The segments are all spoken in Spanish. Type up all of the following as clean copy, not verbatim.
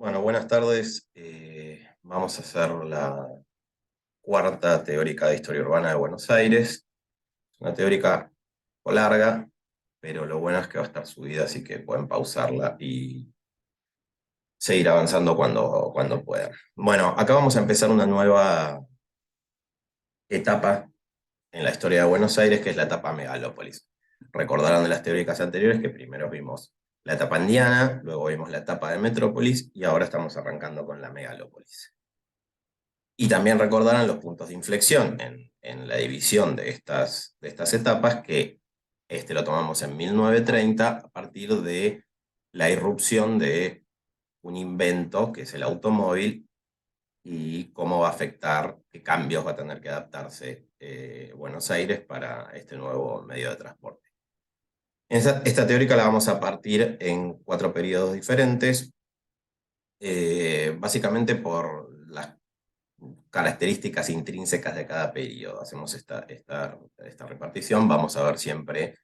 Bueno, buenas tardes. Vamos a hacer la cuarta teórica de historia urbana de Buenos Aires. Es una teórica un poco larga, pero lo bueno es que va a estar subida, así que pueden pausarla y seguir avanzando cuando puedan. Bueno, acá vamos a empezar una nueva etapa en la historia de Buenos Aires, que es la etapa megalópolis. Recordarán de las teóricas anteriores que primero vimos la etapa andiana, luego vimos la etapa de metrópolis y ahora estamos arrancando con la megalópolis. Y también recordarán los puntos de inflexión en la división de estas etapas, que este lo tomamos en 1930 a partir de la irrupción de un invento que es el automóvil y cómo va a afectar, qué cambios va a tener que adaptarse Buenos Aires para este nuevo medio de transporte. Esta teórica la vamos a partir en cuatro periodos diferentes, básicamente por las características intrínsecas de cada periodo. Hacemos esta repartición, vamos a ver siempre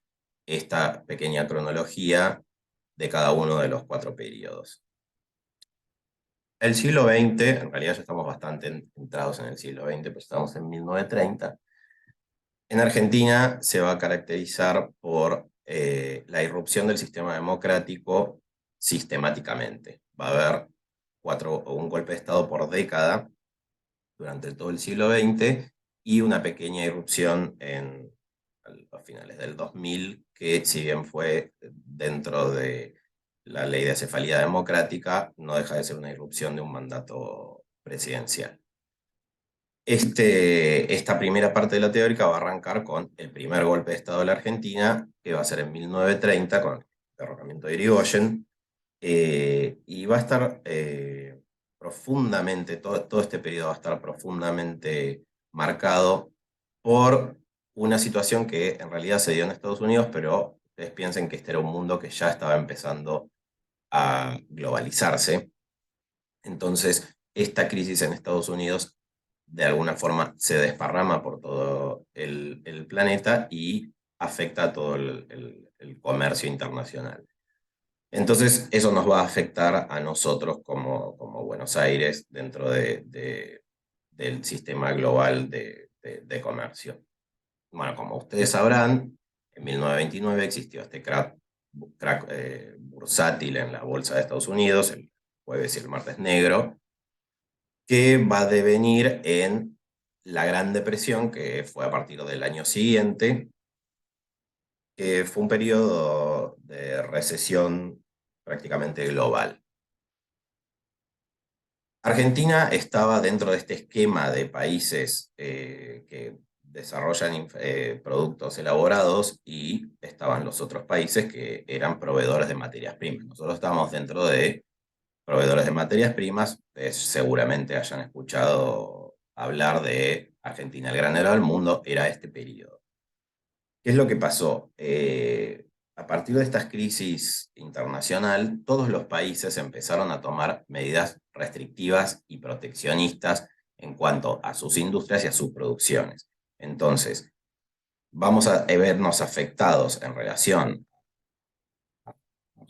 esta pequeña cronología de cada uno de los cuatro periodos. El siglo XX, en realidad ya estamos bastante entrados en el siglo XX, pero estamos en 1930. En Argentina se va a caracterizar por la irrupción del sistema democrático sistemáticamente. Va a haber un golpe de Estado por década durante todo el siglo XX y una pequeña irrupción a finales del 2000, que si bien fue dentro de la ley de acefalía democrática, no deja de ser una irrupción de un mandato presidencial. Esta primera parte de la teórica va a arrancar con el primer golpe de Estado de la Argentina, que va a ser en 1930 con el derrocamiento de Irigoyen, y va a estar profundamente, todo este periodo va a estar profundamente marcado por una situación que en realidad se dio en Estados Unidos, pero ustedes piensen que este era un mundo que ya estaba empezando a globalizarse. Entonces, esta crisis en Estados Unidos de alguna forma se desparrama por todo el planeta y afecta a todo el comercio internacional. Entonces, eso nos va a afectar a nosotros como Buenos Aires dentro del sistema global de comercio. Bueno, como ustedes sabrán, en 1929 existió este crack bursátil en la bolsa de Estados Unidos, el jueves y el martes negro, que va a devenir en la Gran Depresión, que fue a partir del año siguiente, que fue un periodo de recesión prácticamente global. Argentina estaba dentro de este esquema de países que desarrollan productos elaborados, y estaban los otros países que eran proveedores de materias primas. Nosotros estábamos dentro de proveedores de materias primas. Seguramente hayan escuchado hablar de Argentina, el granero del mundo, era este periodo. ¿Qué es lo que pasó? A partir de esta crisis internacional, todos los países empezaron a tomar medidas restrictivas y proteccionistas en cuanto a sus industrias y a sus producciones. Entonces, vamos a vernos afectados en relación a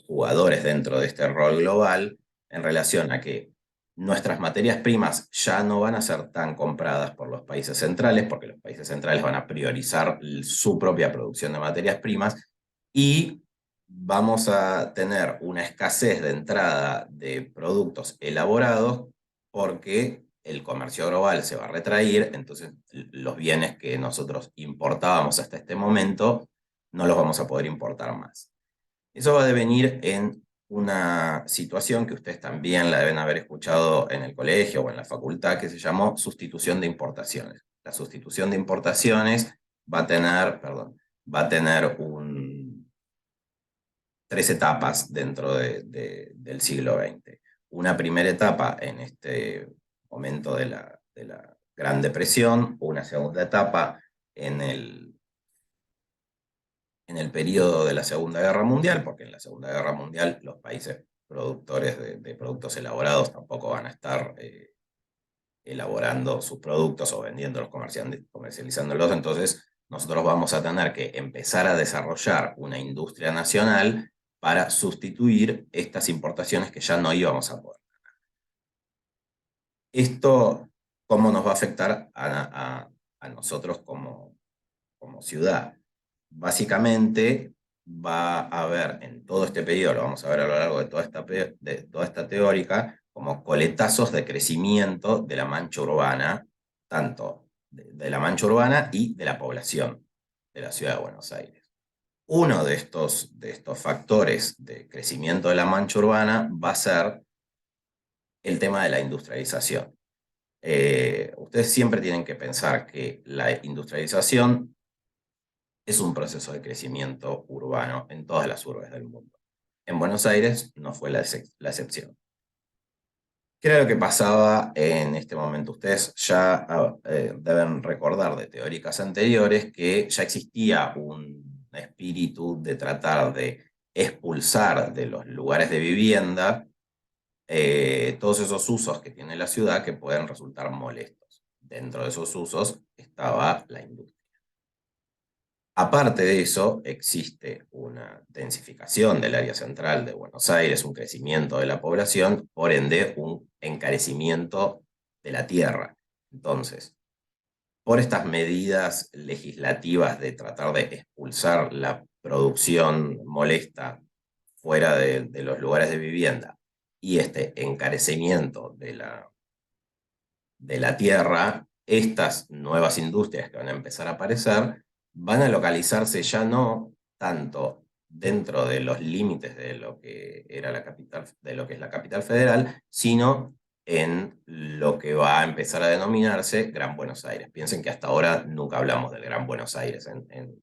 jugadores dentro de este rol global, en relación a que nuestras materias primas ya no van a ser tan compradas por los países centrales, porque los países centrales van a priorizar su propia producción de materias primas, y vamos a tener una escasez de entrada de productos elaborados porque el comercio global se va a retraer. Entonces los bienes que nosotros importábamos hasta este momento no los vamos a poder importar más. Eso va a devenir en una situación que ustedes también la deben haber escuchado en el colegio o en la facultad, que se llamó sustitución de importaciones. La sustitución de importaciones va a tener, va a tener tres etapas dentro del siglo XX. Una primera etapa en este momento de la Gran Depresión, una segunda etapa en el periodo de la Segunda Guerra Mundial, porque en la Segunda Guerra Mundial los países productores de productos elaborados tampoco van a estar elaborando sus productos o vendiéndolos, comercializándolos. Entonces nosotros vamos a tener que empezar a desarrollar una industria nacional para sustituir estas importaciones que ya no íbamos a poder. Esto, ¿cómo nos va a afectar a nosotros como ciudad? Básicamente va a haber en todo este periodo, lo vamos a ver a lo largo de toda esta teórica, como coletazos de crecimiento de la mancha urbana, tanto de la mancha urbana y de la población de la ciudad de Buenos Aires. Uno de estos factores de crecimiento de la mancha urbana va a ser el tema de la industrialización. Ustedes siempre tienen que pensar que la industrialización es un proceso de crecimiento urbano en todas las urbes del mundo. En Buenos Aires no fue la excepción. ¿Qué era lo que pasaba en este momento? Ustedes ya deben recordar de teóricas anteriores que ya existía un espíritu de tratar de expulsar de los lugares de vivienda todos esos usos que tiene la ciudad que pueden resultar molestos. Dentro de esos usos estaba la industria. Aparte de eso, existe una densificación del área central de Buenos Aires, un crecimiento de la población, por ende un encarecimiento de la tierra. Entonces, por estas medidas legislativas de tratar de expulsar la producción molesta fuera de los lugares de vivienda y este encarecimiento de la tierra, estas nuevas industrias que van a empezar a aparecer van a localizarse ya no tanto dentro de los límites de lo que era la capital, de lo que es la capital federal, sino en lo que va a empezar a denominarse Gran Buenos Aires. Piensen que hasta ahora nunca hablamos del Gran Buenos Aires en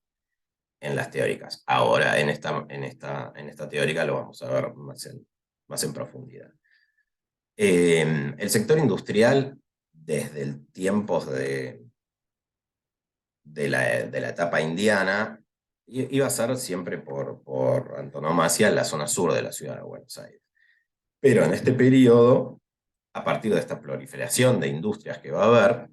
las teóricas. Ahora en esta teórica lo vamos a ver más en profundidad. El sector industrial, desde el tiempos de la etapa indiana, iba a ser siempre por antonomasia la zona sur de la ciudad de Buenos Aires. Pero en este periodo, a partir de esta proliferación de industrias que va a haber,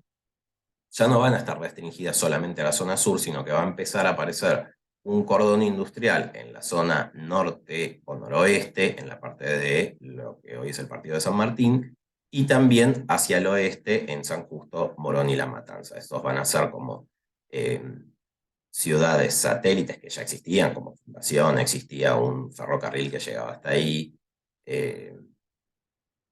ya no van a estar restringidas solamente a la zona sur, sino que va a empezar a aparecer un cordón industrial en la zona norte o noroeste, en la parte de lo que hoy es el partido de San Martín, y también hacia el oeste en San Justo, Morón y La Matanza. Estos van a ser como eh, ciudades satélites que ya existían, como Fundación, existía un ferrocarril que llegaba hasta ahí, eh,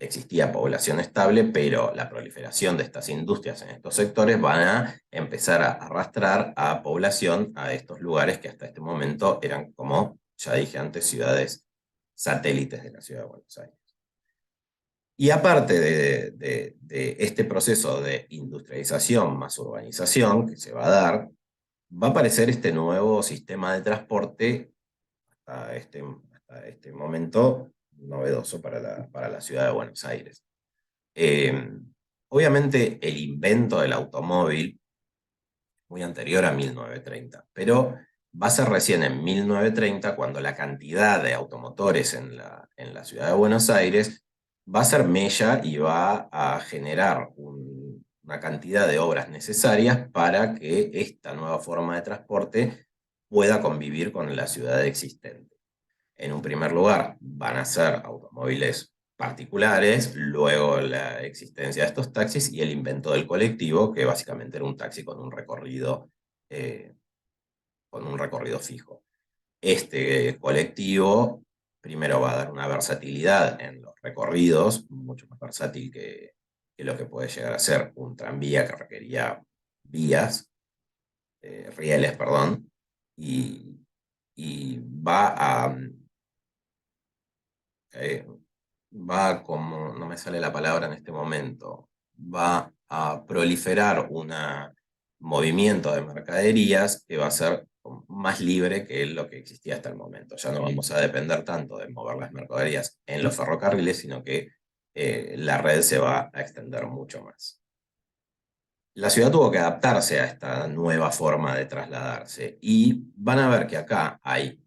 existía población estable, pero la proliferación de estas industrias en estos sectores van a empezar a arrastrar a población a estos lugares que hasta este momento eran, como ya dije antes, ciudades satélites de la ciudad de Buenos Aires. Y aparte de este proceso de industrialización más urbanización que se va a dar, va a aparecer este nuevo sistema de transporte hasta este momento novedoso para la ciudad de Buenos Aires. Eh, Obviamente el invento del automóvil muy anterior a 1930, pero va a ser recién en 1930 cuando la cantidad de automotores en la ciudad de Buenos Aires va a ser mella y va a generar una cantidad de obras necesarias para que esta nueva forma de transporte pueda convivir con la ciudad existente. En un primer lugar, van a ser automóviles particulares, luego la existencia de estos taxis y el invento del colectivo, que básicamente era un taxi eh, con un recorrido fijo. Este colectivo primero va a dar una versatilidad en los recorridos, mucho más versátil que lo que puede llegar a ser un tranvía que requería vías, rieles, perdón, y eh, va como, no me sale la palabra en este momento, va a proliferar un movimiento de mercaderías que va a ser más libre que lo que existía hasta el momento. Ya no vamos a depender tanto de mover las mercaderías en los ferrocarriles, sino que la red se va a extender mucho más. La ciudad tuvo que adaptarse a esta nueva forma de trasladarse y van a ver que acá hay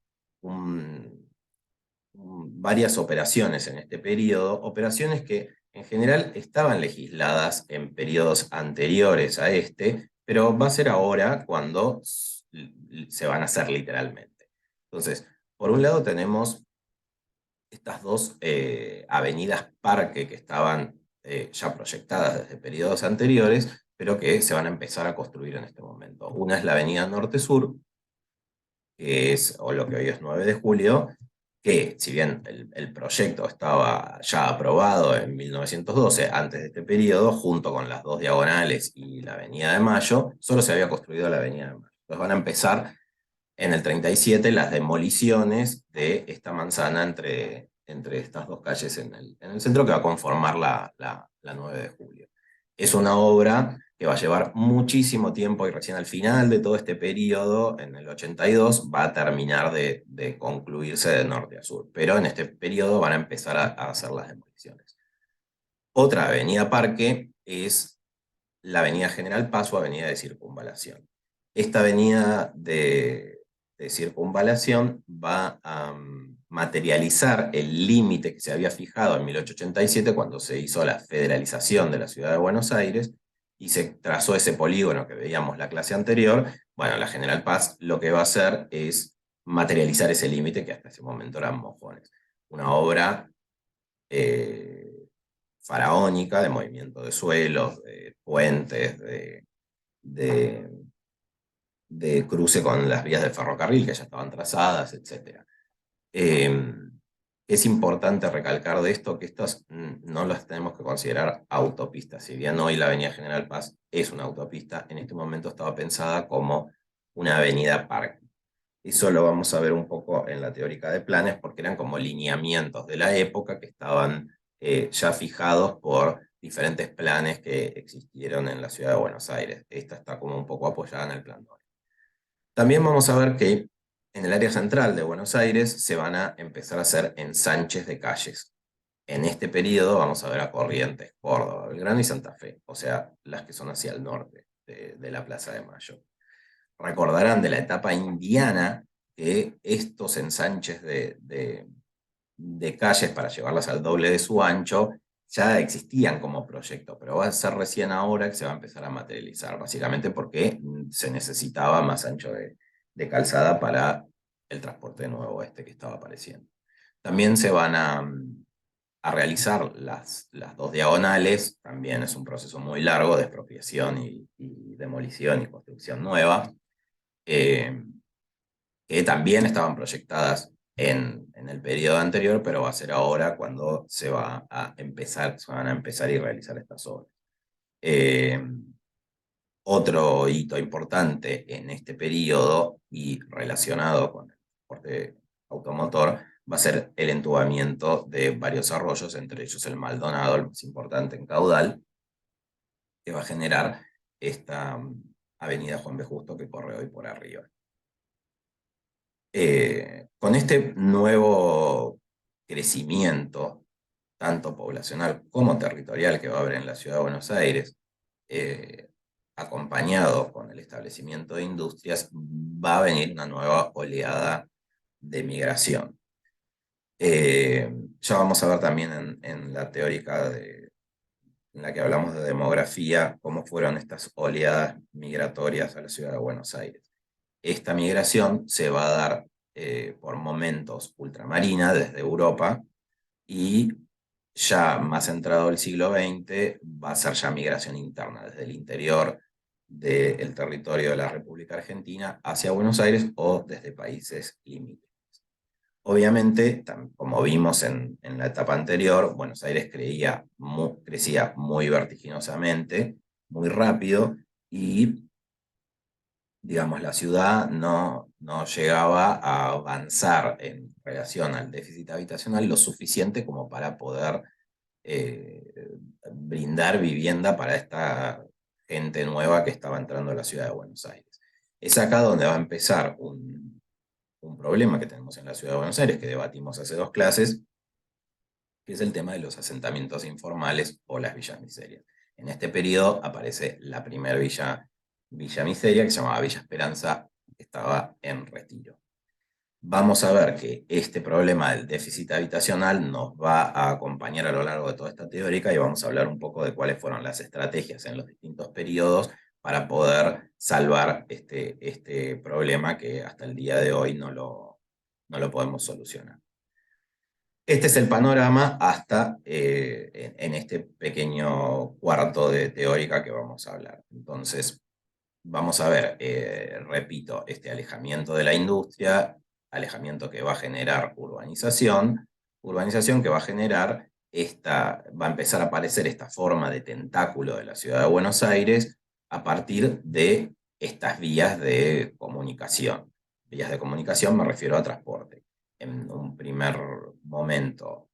varias operaciones en este periodo, operaciones que en general estaban legisladas en periodos anteriores a este, pero va a ser ahora cuando se van a hacer literalmente. Entonces, por un lado tenemos estas dos avenidas Parque que estaban ya proyectadas desde periodos anteriores, pero que se van a empezar a construir en este momento. Una es la avenida Norte-Sur, que es, o lo que hoy es 9 de julio, que si bien el proyecto estaba ya aprobado en 1912, antes de este periodo, junto con las dos diagonales y la Avenida de Mayo, solo se había construido la Avenida de Mayo. Entonces van a empezar en el 37 las demoliciones de esta manzana entre estas dos calles en el centro que va a conformar la 9 de julio. Es una obra que va a llevar muchísimo tiempo y recién al final de todo este periodo, en el 82, va a terminar de concluirse de norte a sur. Pero en este periodo van a empezar a hacer las demoliciones. Otra avenida Parque es la avenida General Paz o avenida de Circunvalación. Esta avenida de Circunvalación va a materializar el límite que se había fijado en 1887 cuando se hizo la federalización de la ciudad de Buenos Aires y se trazó ese polígono que veíamos la clase anterior. Bueno, la General Paz lo que va a hacer es materializar ese límite que hasta ese momento eran mojones. Una obra faraónica de movimiento de suelos, de puentes, de, de cruce con las vías del ferrocarril que ya estaban trazadas, etc. Es importante recalcar de esto que estas no las tenemos que considerar autopistas. Si bien hoy la Avenida General Paz es una autopista, en este momento estaba pensada como una avenida parque. Eso lo vamos a ver un poco en la teórica de planes porque eran como lineamientos de la época que estaban ya fijados por diferentes planes que existieron en la ciudad de Buenos Aires. Esta está como un poco apoyada en el plan Doria. También vamos a ver que en el área central de Buenos Aires se van a empezar a hacer ensanches de calles. En este periodo vamos a ver a Corrientes, Córdoba, Belgrano y Santa Fe, o sea, las que son hacia el norte de la Plaza de Mayo. Recordarán de la etapa indiana que estos ensanches de calles para llevarlas al doble de su ancho ya existían como proyecto, pero va a ser recién ahora que se va a empezar a materializar, básicamente porque se necesitaba más ancho de calzada para el transporte nuevo este que estaba apareciendo. También se van a realizar las dos diagonales, también es un proceso muy largo de expropiación y demolición y construcción nueva, eh, que también estaban proyectadas en el periodo anterior, pero va a ser ahora cuando se van a empezar y realizar estas obras. Eh, Otro hito importante en este periodo y relacionado con el transporte automotor va a ser el entubamiento de varios arroyos, entre ellos el Maldonado, el más importante en caudal, que va a generar esta avenida Juan B. Justo que corre hoy por arriba. Con este nuevo crecimiento, tanto poblacional como territorial que va a haber en la ciudad de Buenos Aires, eh, acompañado con el establecimiento de industrias, va a venir una nueva oleada de migración. Ya vamos a ver también en la teórica en la que hablamos de demografía, cómo fueron estas oleadas migratorias a la ciudad de Buenos Aires. Esta migración se va a dar por momentos ultramarina desde Europa y ya más entrado el siglo XX va a ser ya migración interna desde el interior del territorio de la República Argentina hacia Buenos Aires o desde países limítrofes. Obviamente, como vimos en la etapa anterior, Buenos Aires crecía muy vertiginosamente, muy rápido y digamos, la ciudad no llegaba a avanzar en relación al déficit habitacional lo suficiente como para poder eh, brindar vivienda para esta gente nueva que estaba entrando a la ciudad de Buenos Aires. Es acá donde va a empezar un problema que tenemos en la ciudad de Buenos Aires, que debatimos hace dos clases, que es el tema de los asentamientos informales o las villas miserias. En este periodo aparece la primera Villa Miseria, que se llamaba Villa Esperanza, que estaba en Retiro. Vamos a ver que este problema del déficit habitacional nos va a acompañar a lo largo de toda esta teórica y vamos a hablar un poco de cuáles fueron las estrategias en los distintos periodos para poder salvar este problema que hasta el día de hoy no lo podemos solucionar. Este es el panorama hasta en este pequeño cuarto de teórica que vamos a hablar. Entonces, vamos a ver, repito, este alejamiento de la industria, alejamiento que va a generar urbanización, urbanización que va a generar va a empezar a aparecer esta forma de tentáculo de la ciudad de Buenos Aires a partir de estas vías de comunicación. Vías de comunicación me refiero a transporte. En un primer momento,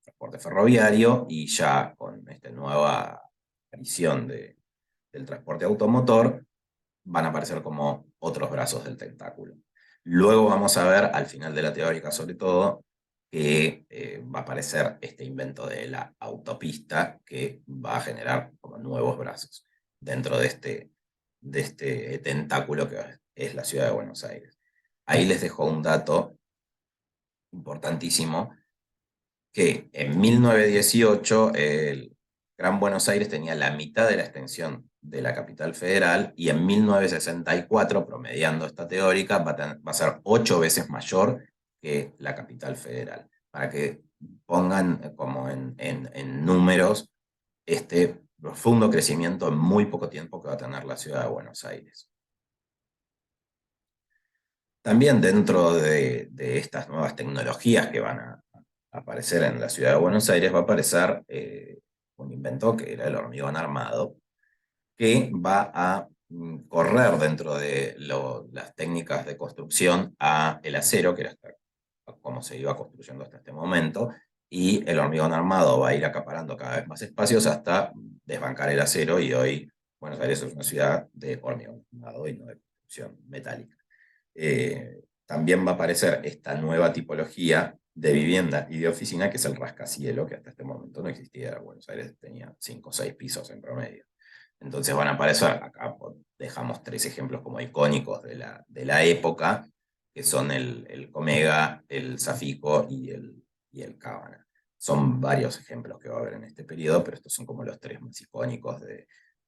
transporte ferroviario, y ya con esta nueva aparición del transporte automotor, van a aparecer como otros brazos del tentáculo. Luego vamos a ver, al final de la teórica sobre todo, que va a aparecer este invento de la autopista que va a generar como nuevos brazos dentro de este tentáculo que es la ciudad de Buenos Aires. Ahí les dejo un dato importantísimo, que en 1918 el Gran Buenos Aires tenía la mitad de la extensión de la capital federal, y en 1964, promediando esta teórica, va a ser 8 veces mayor que la capital federal. Para que pongan como en números este profundo crecimiento en muy poco tiempo que va a tener la ciudad de Buenos Aires. También dentro de estas nuevas tecnologías que van a aparecer en la ciudad de Buenos Aires, va a aparecer un invento que era el hormigón armado, que va a correr dentro de las técnicas de construcción a el acero, que era como se iba construyendo hasta este momento, y el hormigón armado va a ir acaparando cada vez más espacios hasta desbancar el acero, y hoy Buenos Aires es una ciudad de hormigón armado y no de construcción metálica. También va a aparecer esta nueva tipología de vivienda y de oficina, que es el rascacielos, que hasta este momento no existía. Buenos Aires tenía 5 o 6 pisos en promedio. Entonces van a aparecer, acá dejamos 3 ejemplos como icónicos de la época, que son el Comega, el Safico y el Cábana. Son varios ejemplos que va a haber en este periodo, pero estos son como los 3 más icónicos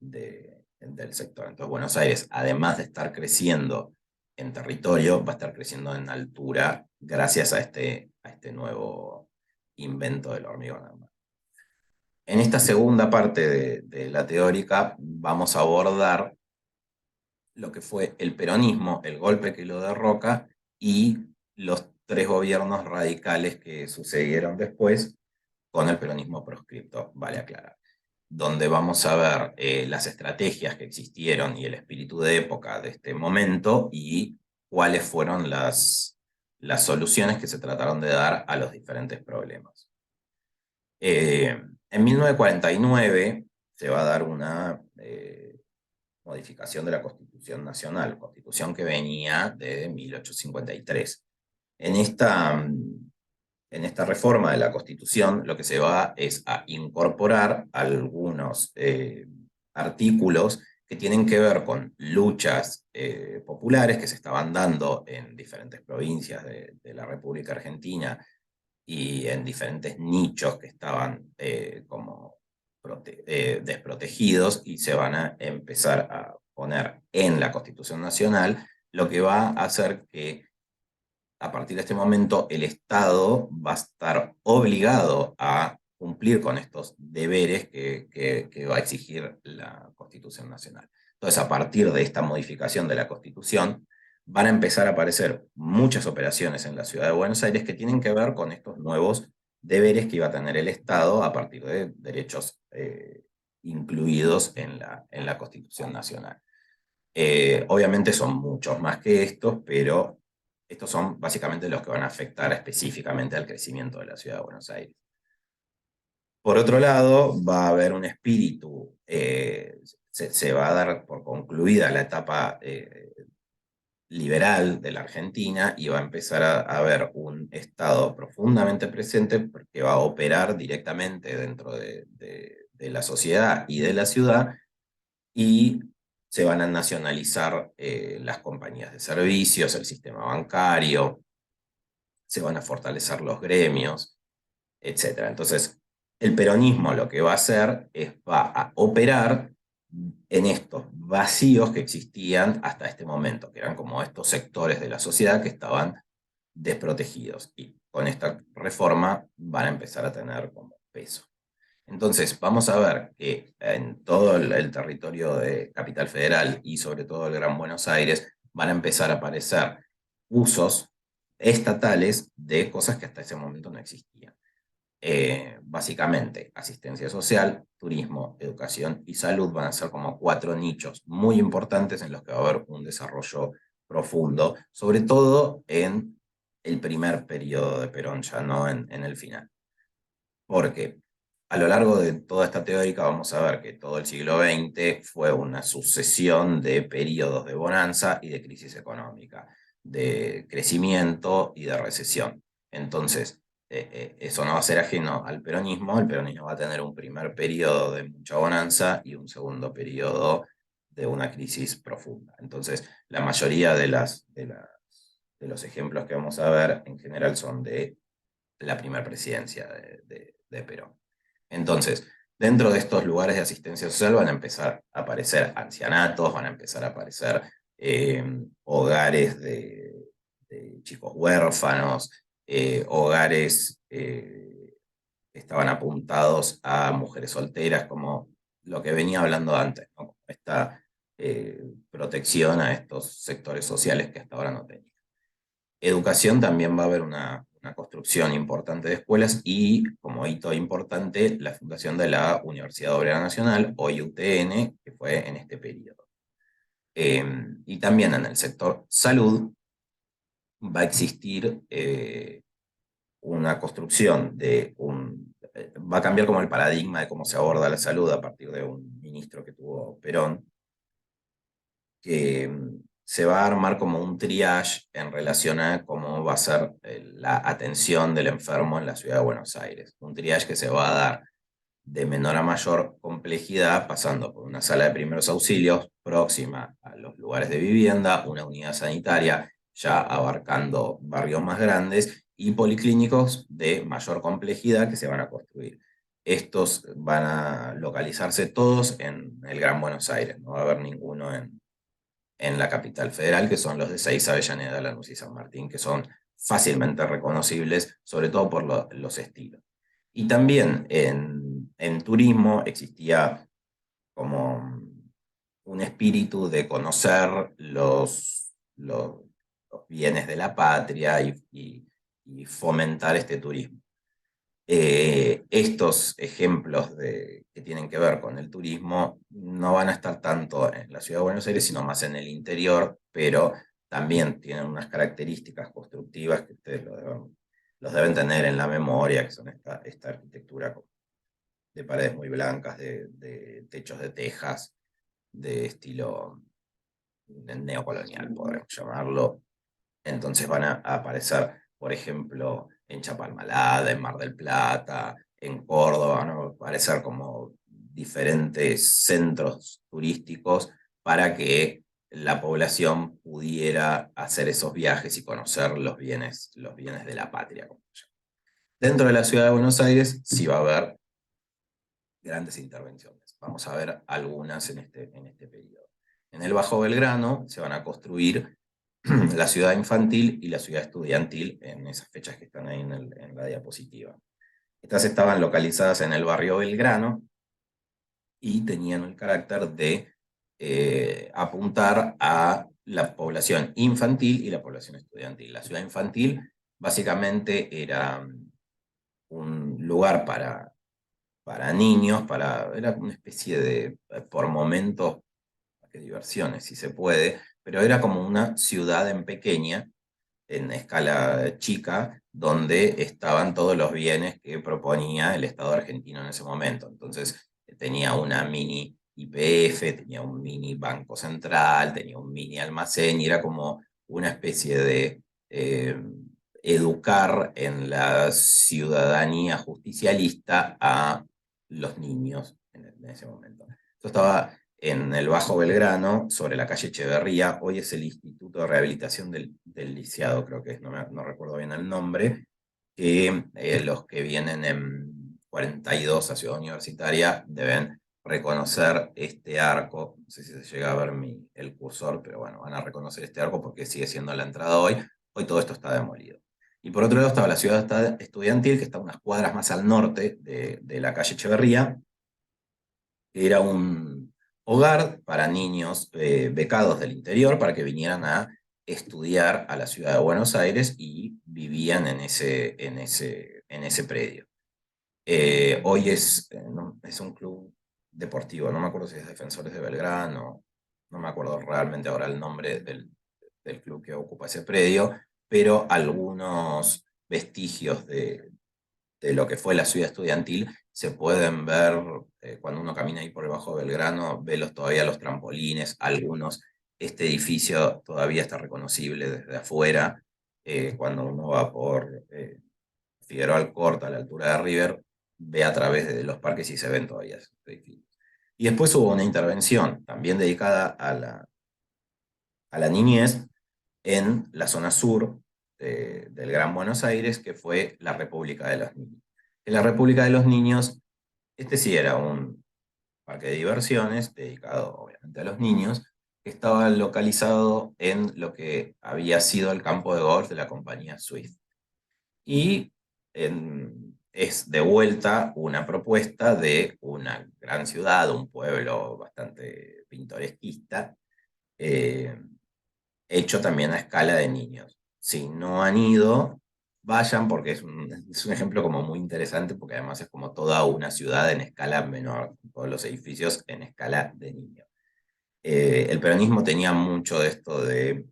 del sector. Entonces Buenos Aires, además de estar creciendo en territorio, va a estar creciendo en altura gracias a este nuevo invento del hormigón armado. En esta segunda parte de la teórica vamos a abordar lo que fue el peronismo, el golpe que lo derroca, y los 3 gobiernos radicales que sucedieron después con el peronismo proscripto, vale aclarar, donde vamos a ver las estrategias que existieron y el espíritu de época de este momento, y cuáles fueron las soluciones que se trataron de dar a los diferentes problemas. En 1949 se va a dar una modificación de la Constitución Nacional, constitución que venía de 1853. En esta reforma de la Constitución, lo que se va es a incorporar algunos artículos que tienen que ver con luchas populares que se estaban dando en diferentes provincias de la República Argentina, y en diferentes nichos que estaban como desprotegidos, y se van a empezar a poner en la Constitución Nacional, lo que va a hacer que a partir de este momento el Estado va a estar obligado a cumplir con estos deberes que va a exigir la Constitución Nacional. Entonces, a partir de esta modificación de la Constitución, van a empezar a aparecer muchas operaciones en la ciudad de Buenos Aires que tienen que ver con estos nuevos deberes que iba a tener el Estado a partir de derechos incluidos en la Constitución Nacional. Obviamente son muchos más que estos, pero estos son básicamente los que van a afectar específicamente al crecimiento de la ciudad de Buenos Aires. Por otro lado, va a haber un espíritu, se va a dar por concluida la etapa liberal de la Argentina, y va a empezar a haber un Estado profundamente presente que va a operar directamente dentro de la sociedad y de la ciudad, y se van a nacionalizar las compañías de servicios, el sistema bancario, se van a fortalecer los gremios, etc. Entonces, el peronismo lo que va a hacer es va a operar en estos vacíos que existían hasta este momento, que eran como estos sectores de la sociedad que estaban desprotegidos. Y con esta reforma van a empezar a tener como peso. Entonces, vamos a ver que en todo el territorio de Capital Federal y sobre todo el Gran Buenos Aires van a empezar a aparecer usos estatales de cosas que hasta ese momento no existían. Básicamente, asistencia social, turismo, educación y salud van a ser como 4 nichos muy importantes en los que va a haber un desarrollo profundo, sobre todo en el primer periodo de Perón, ya no en el final. Porque a lo largo de toda esta teórica vamos a ver que todo el siglo XX fue una sucesión de periodos de bonanza y de crisis económica, de crecimiento y de recesión. Entonces, eso no va a ser ajeno al peronismo. El peronismo va a tener un primer periodo de mucha bonanza y un segundo periodo de una crisis profunda. Entonces, la mayoría de los ejemplos que vamos a ver en general son de la primera presidencia de Perón. Entonces, dentro de estos lugares de asistencia social van a empezar a aparecer ancianatos, van a empezar a aparecer hogares de chicos huérfanos, hogares que estaban apuntados a mujeres solteras, como lo que venía hablando antes, ¿no? Esta protección a estos sectores sociales que hasta ahora no tenían. Educación también va a haber una construcción importante de escuelas y, como hito importante, la fundación de la Universidad Obrera Nacional, o IUTN, que fue en este periodo. Y también en el sector salud va a existir una construcción va a cambiar como el paradigma de cómo se aborda la salud a partir de un ministro que tuvo Perón, que se va a armar como un triage en relación a cómo va a ser la atención del enfermo en la ciudad de Buenos Aires. Un triage que se va a dar de menor a mayor complejidad, pasando por una sala de primeros auxilios próxima a los lugares de vivienda, una unidad sanitaria ya abarcando barrios más grandes y policlínicos de mayor complejidad que se van a construir. Estos van a localizarse todos en el Gran Buenos Aires, no va a haber ninguno en la capital federal, que son los de Seiza, Avellaneda, Lanús y San Martín, que son fácilmente reconocibles, sobre todo por los estilos. Y también en turismo existía como un espíritu de conocer los bienes de la patria y fomentar este turismo. Estos ejemplos que tienen que ver con el turismo no van a estar tanto en la ciudad de Buenos Aires, sino más en el interior, pero también tienen unas características constructivas que ustedes los deben tener en la memoria, que son esta arquitectura de paredes muy blancas, de techos de tejas, de estilo neocolonial, podemos llamarlo. Entonces van a aparecer, por ejemplo, en Chapalmalada, en Mar del Plata, en Córdoba, van a aparecer como diferentes centros turísticos para que la población pudiera hacer esos viajes y conocer los bienes de la patria. Dentro de la ciudad de Buenos Aires sí va a haber grandes intervenciones. Vamos a ver algunas en este periodo. En el Bajo Belgrano se van a construir la ciudad infantil y la ciudad estudiantil en esas fechas que están ahí en la diapositiva. Estas estaban localizadas en el barrio Belgrano y tenían el carácter de apuntar a la población infantil y la población estudiantil. La ciudad infantil básicamente era un lugar para niños, era una especie de, por momentos, qué diversiones, si se puede, pero era como una ciudad en pequeña, en escala chica, donde estaban todos los bienes que proponía el Estado argentino en ese momento. Entonces tenía una mini YPF, tenía un mini banco central, tenía un mini almacén, y era como una especie de educar en la ciudadanía justicialista a los niños en ese momento. Esto estaba en el Bajo Belgrano, sobre la calle Echeverría. Hoy es el Instituto de Rehabilitación del Lisiado, creo que es, no recuerdo bien el nombre, que los que vienen en 42 a Ciudad Universitaria deben reconocer este arco. No sé si se llega a ver el cursor, pero bueno, van a reconocer este arco porque sigue siendo la entrada hoy. Hoy todo esto está demolido. Y por otro lado estaba la ciudad estudiantil, que está unas cuadras más al norte de la calle Echeverría, que era un hogar para niños becados del interior para que vinieran a estudiar a la ciudad de Buenos Aires y vivían en ese predio. Hoy es un club deportivo, no me acuerdo si es Defensores de Belgrano, no me acuerdo realmente ahora el nombre del club que ocupa ese predio, pero algunos vestigios de lo que fue la ciudad estudiantil se pueden ver cuando uno camina ahí por debajo de Belgrano, ve todavía los trampolines, algunos, este edificio todavía está reconocible desde afuera, cuando uno va por Figueroa Alcorta, a la altura de River, ve a través de los parques y se ven todavía esos edificios. Y después hubo una intervención también dedicada a la niñez en la zona sur del Gran Buenos Aires, que fue la República de los Niños. En la República de los Niños, este sí era un parque de diversiones dedicado obviamente a los niños, que estaba localizado en lo que había sido el campo de golf de la compañía Swift. Y es de vuelta una propuesta de una gran ciudad, un pueblo bastante pintoresquista, eh, hecho también a escala de niños. Si no han ido, vayan porque es un ejemplo como muy interesante porque además es como toda una ciudad en escala menor, todos los edificios en escala de niños. El peronismo tenía mucho de esto del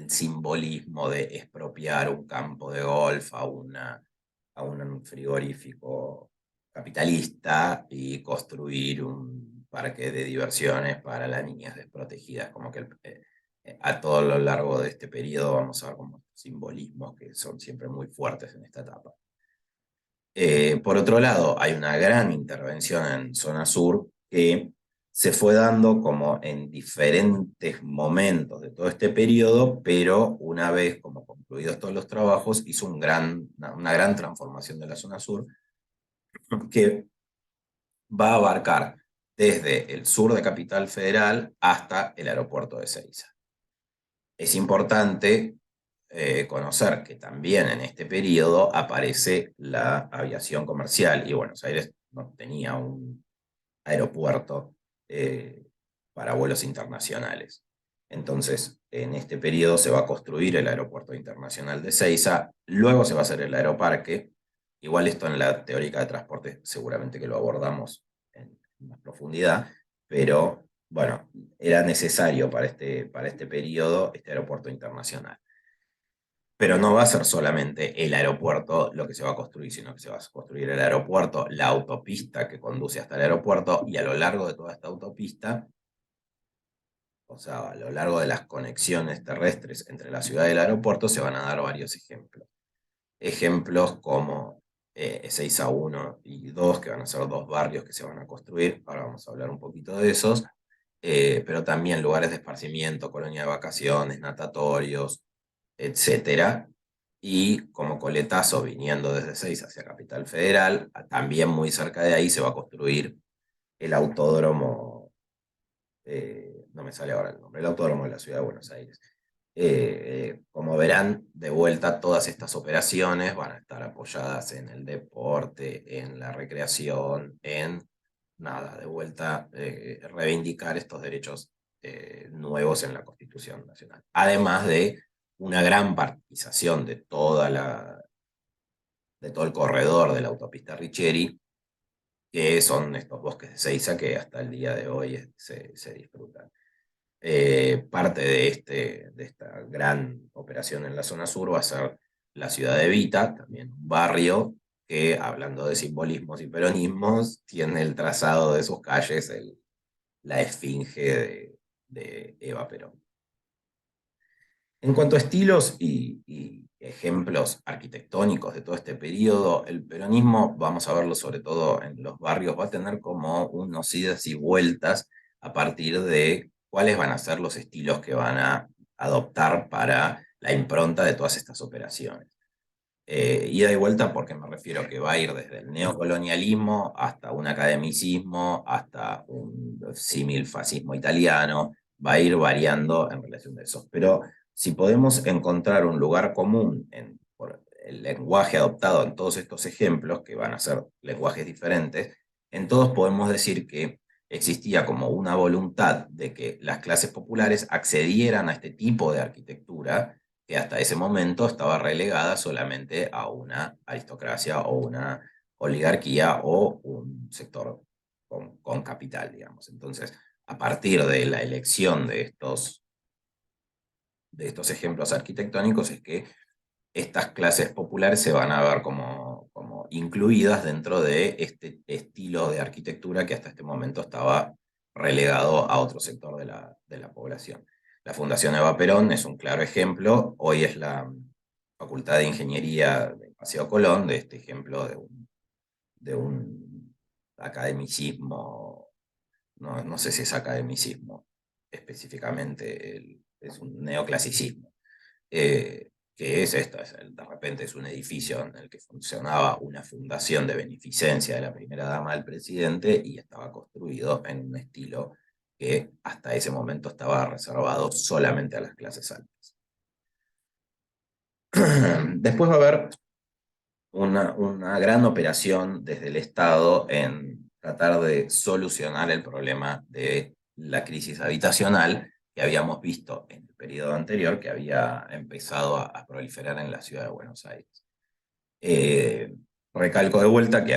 simbolismo de expropiar un campo de golf a un frigorífico capitalista y construir un parque de diversiones para las niñas desprotegidas, como que a todo lo largo de este periodo vamos a ver como simbolismos que son siempre muy fuertes en esta etapa. Por otro lado, hay una gran intervención en zona sur que se fue dando como en diferentes momentos de todo este periodo, pero una vez como concluidos todos los trabajos, hizo una gran transformación de la zona sur que va a abarcar desde el sur de Capital Federal hasta el aeropuerto de Ezeiza. Es importante conocer que también en este periodo aparece la aviación comercial y Buenos Aires no tenía un aeropuerto para vuelos internacionales. Entonces, en este periodo se va a construir el aeropuerto internacional de Ezeiza, luego se va a hacer el aeroparque. Igual esto en la teórica de transporte seguramente que lo abordamos en más profundidad, pero bueno, era necesario para este periodo este aeropuerto internacional. Pero no va a ser solamente el aeropuerto lo que se va a construir, sino que se va a construir el aeropuerto, la autopista que conduce hasta el aeropuerto, y a lo largo de toda esta autopista, o sea, a lo largo de las conexiones terrestres entre la ciudad y el aeropuerto, se van a dar varios ejemplos. Ejemplos como Ezeiza 1 y 2, que van a ser dos barrios que se van a construir, ahora vamos a hablar un poquito de esos, pero también lugares de esparcimiento, colonia de vacaciones, natatorios, etcétera. Y como coletazo viniendo desde Ezeiza hacia Capital Federal, también muy cerca de ahí se va a construir el autódromo, no me sale ahora el nombre, el autódromo de la ciudad de Buenos Aires. Como verán, de vuelta todas estas operaciones van a estar apoyadas en el deporte, en la recreación, en nada, de vuelta reivindicar estos derechos nuevos en la Constitución Nacional. Además de una gran partización de todo el corredor de la autopista Richeri, que son estos bosques de Ceiza que hasta el día de hoy se disfrutan. Parte de esta gran operación en la zona sur va a ser la ciudad de Evita, también un barrio que, hablando de simbolismos y peronismos, tiene el trazado de sus calles la esfinge de Eva Perón. En cuanto a estilos y ejemplos arquitectónicos de todo este periodo, el peronismo, vamos a verlo sobre todo en los barrios, va a tener como unos idas y vueltas a partir de cuáles van a ser los estilos que van a adoptar para la impronta de todas estas operaciones. Ida y vuelta porque me refiero que va a ir desde el neocolonialismo hasta un academicismo, hasta un símil fascismo italiano, va a ir variando en relación de eso. Pero Si podemos encontrar un lugar común por el lenguaje adoptado en todos estos ejemplos, que van a ser lenguajes diferentes, en todos podemos decir que existía como una voluntad de que las clases populares accedieran a este tipo de arquitectura que hasta ese momento estaba relegada solamente a una aristocracia o una oligarquía o un sector con capital, digamos. Entonces, a partir de la elección de estos ejemplos arquitectónicos es que estas clases populares se van a ver como incluidas dentro de este estilo de arquitectura que hasta este momento estaba relegado a otro sector de la población. La Fundación Eva Perón es un claro ejemplo. Hoy es la Facultad de Ingeniería de Paseo Colón de este ejemplo de un academicismo, no sé si es academicismo específicamente, es un neoclasicismo, que es esto, de repente es un edificio en el que funcionaba una fundación de beneficencia de la primera dama del presidente y estaba construido en un estilo que hasta ese momento estaba reservado solamente a las clases altas. Después va a haber una gran operación desde el Estado en tratar de solucionar el problema de la crisis habitacional que habíamos visto en el periodo anterior, que había empezado a proliferar en la ciudad de Buenos Aires. Eh, Recalco de vuelta que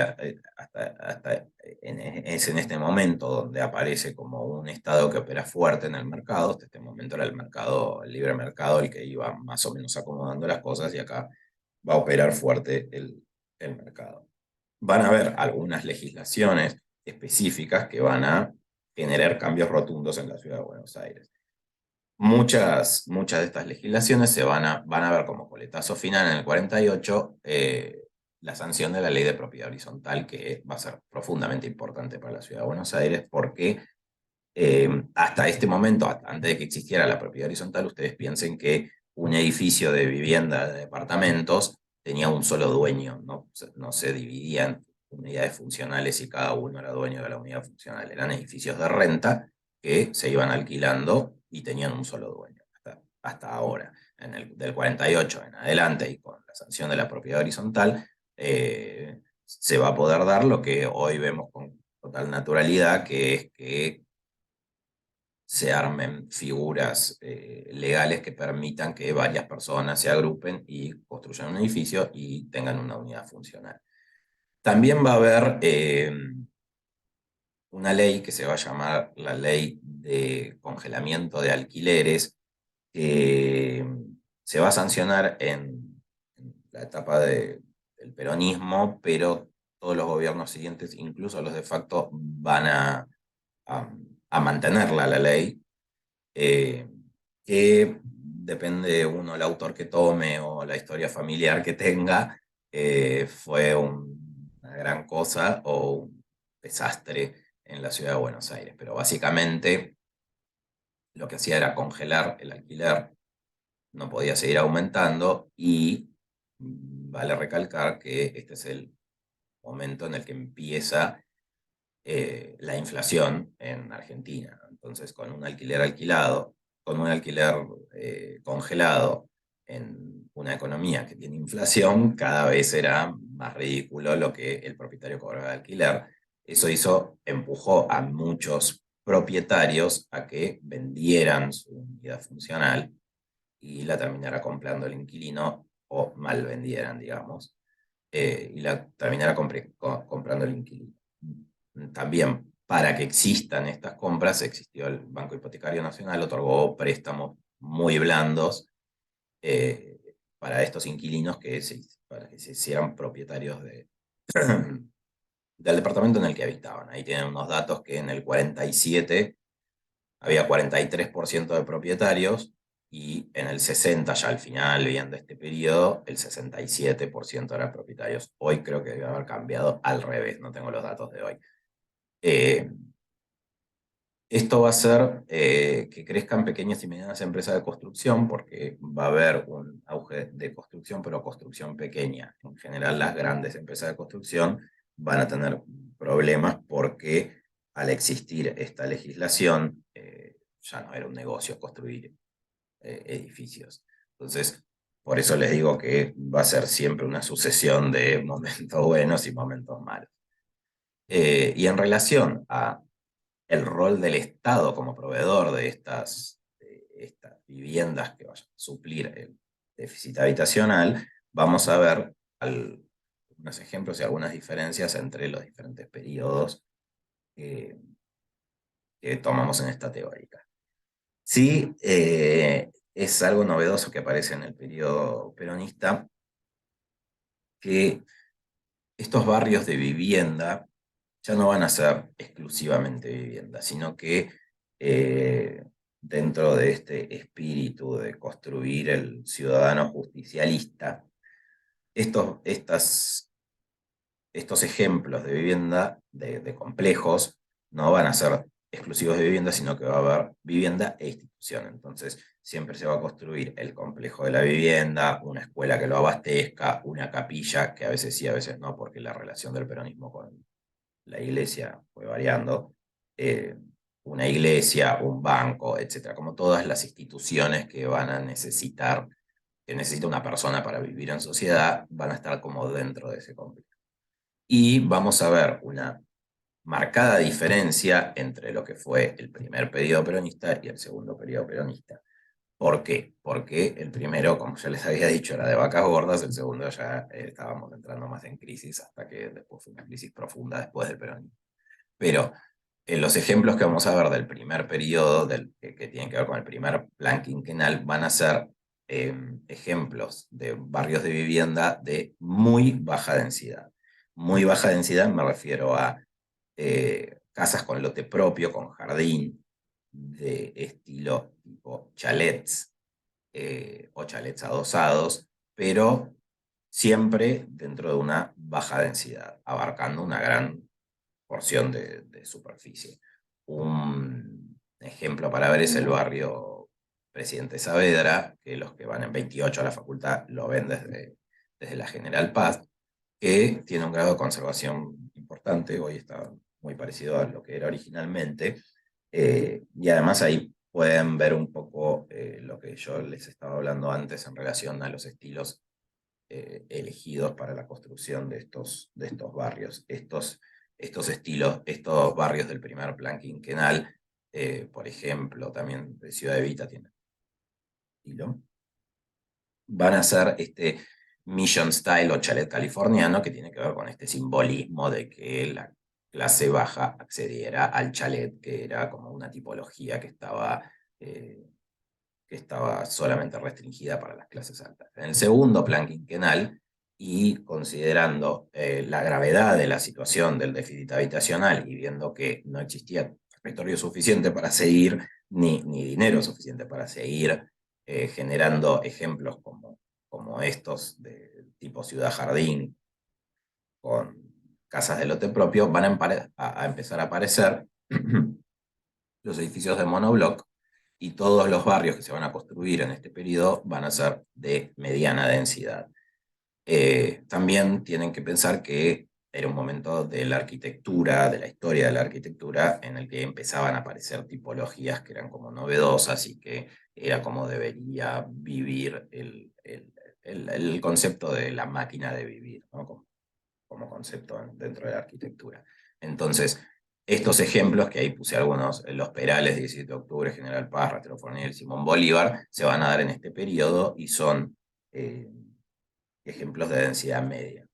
es en este momento donde aparece como un Estado que opera fuerte en el mercado. Hasta este momento era el mercado, el libre mercado, el que iba más o menos acomodando las cosas, y acá va a operar fuerte el mercado. Van a haber algunas legislaciones específicas que van a generar cambios rotundos en la ciudad de Buenos Aires. Muchas de estas legislaciones van a ver como coletazo final en el 48 la sanción de la ley de propiedad horizontal, que va a ser profundamente importante para la ciudad de Buenos Aires, porque hasta este momento, antes de que existiera la propiedad horizontal, ustedes piensen que un edificio de vivienda, de departamentos, tenía un solo dueño, no se dividía en unidades funcionales y cada uno era dueño de la unidad funcional. Eran edificios de renta que se iban alquilando y tenían un solo dueño, hasta ahora. Del 48 en adelante y con la sanción de la propiedad horizontal, se va a poder dar lo que hoy vemos con total naturalidad, que es que se armen figuras legales que permitan que varias personas se agrupen y construyan un edificio y tengan una unidad funcional. También va a haber una ley que se va a llamar la Ley de Congelamiento de Alquileres, que se va a sancionar en la etapa del peronismo, pero todos los gobiernos siguientes, incluso los de facto, van a, a mantenerla la ley, eh, que depende uno el autor que tome o la historia familiar que tenga, fue una gran cosa o un desastre en la ciudad de Buenos Aires. Pero básicamente lo que hacía era congelar el alquiler, no podía seguir aumentando y vale recalcar que este es el momento en el que empieza la inflación en Argentina. Entonces, con un alquiler congelado en una economía que tiene inflación, cada vez era más ridículo lo que el propietario cobraba de alquiler. Eso empujó a muchos propietarios a que vendieran su unidad funcional y la terminara comprando el inquilino, o mal vendieran, digamos, y la terminara comprando el inquilino. También, para que existan estas compras, existió el Banco Hipotecario Nacional, otorgó préstamos muy blandos para estos inquilinos para que se hicieran propietarios del departamento en el que habitaban. Ahí tienen unos datos que en el 47 había 43% de propietarios y en el 60, ya al final, bien de este periodo, el 67% eran propietarios. Hoy creo que debe haber cambiado al revés, no tengo los datos de hoy. Eh, Esto va a hacer que crezcan pequeñas y medianas empresas de construcción, porque va a haber un auge de construcción, pero construcción pequeña. En general, las grandes empresas de construcción van a tener problemas porque al existir esta legislación, ya no era un negocio construir edificios. Entonces, por eso les digo que va a ser siempre una sucesión de momentos buenos y momentos malos. Y en relación a el rol del Estado como proveedor de estas viviendas que vayan a suplir el déficit habitacional, vamos a ver algunos ejemplos y algunas diferencias entre los diferentes periodos que, que tomamos en esta teórica. Sí, es algo novedoso que aparece en el periodo peronista, que estos barrios de vivienda ya no van a ser exclusivamente vivienda, sino que eh, dentro de este espíritu de construir el ciudadano justicialista, estos ejemplos de vivienda, de complejos, no van a ser exclusivos de vivienda, sino que va a haber vivienda e institución. Entonces, siempre se va a construir el complejo de la vivienda, una escuela que lo abastezca, una capilla, que a veces sí, a veces no, porque la relación del peronismo con la iglesia fue variando, eh, una iglesia, un banco, etcétera, como todas las instituciones que van a necesitar, que necesita una persona para vivir en sociedad, van a estar como dentro de ese complejo. Y vamos a ver una marcada diferencia entre lo que fue el primer periodo peronista y el segundo periodo peronista. ¿Por qué? Porque el primero, como ya les había dicho, era de vacas gordas, el segundo ya estábamos entrando más en crisis, hasta que después fue una crisis profunda después del peronismo. Pero los ejemplos que vamos a ver del primer periodo, que tienen que ver con el primer plan quinquenal, van a ser ejemplos de barrios de vivienda de muy baja densidad. Muy baja densidad me refiero a casas con lote propio, con jardín, de estilo tipo chalets o chalets adosados, pero siempre dentro de una baja densidad, abarcando una gran porción de superficie. Un ejemplo para ver es el barrio Presidente Saavedra, que los que van en 28 a la facultad lo ven desde la General Paz, que tiene un grado de conservación importante, hoy está muy parecido a lo que era originalmente, y además ahí pueden ver un poco lo que yo les estaba hablando antes en relación a los estilos elegidos para la construcción de estos barrios. Estos estilos, estos barrios del primer plan quinquenal, por ejemplo, también de Ciudad Evita tiene estilo, van a ser este Mission Style o chalet californiano, que tiene que ver con este simbolismo de que la clase baja accediera al chalet, que era como una tipología eh, que estaba solamente restringida para las clases altas. En el segundo plan quinquenal, y considerando la gravedad de la situación del déficit habitacional y viendo que no existía territorio suficiente para seguir, ni dinero suficiente para seguir generando ejemplos como estos de tipo Ciudad Jardín, con casas de lote propio, van a empezar a aparecer los edificios de monobloc, y todos los barrios que se van a construir en este periodo van a ser de mediana densidad. También tienen que pensar que era un momento de la arquitectura, de la historia de la arquitectura, en el que empezaban a aparecer tipologías que eran como novedosas y que era como debería vivir el concepto de la máquina de vivir, ¿no? Como concepto dentro de la arquitectura. Entonces, estos ejemplos, que ahí puse algunos, Los Perales, 17 de octubre, General Paz, Rastrero Fornil, Simón Bolívar, se van a dar en este periodo y son ejemplos de densidad media.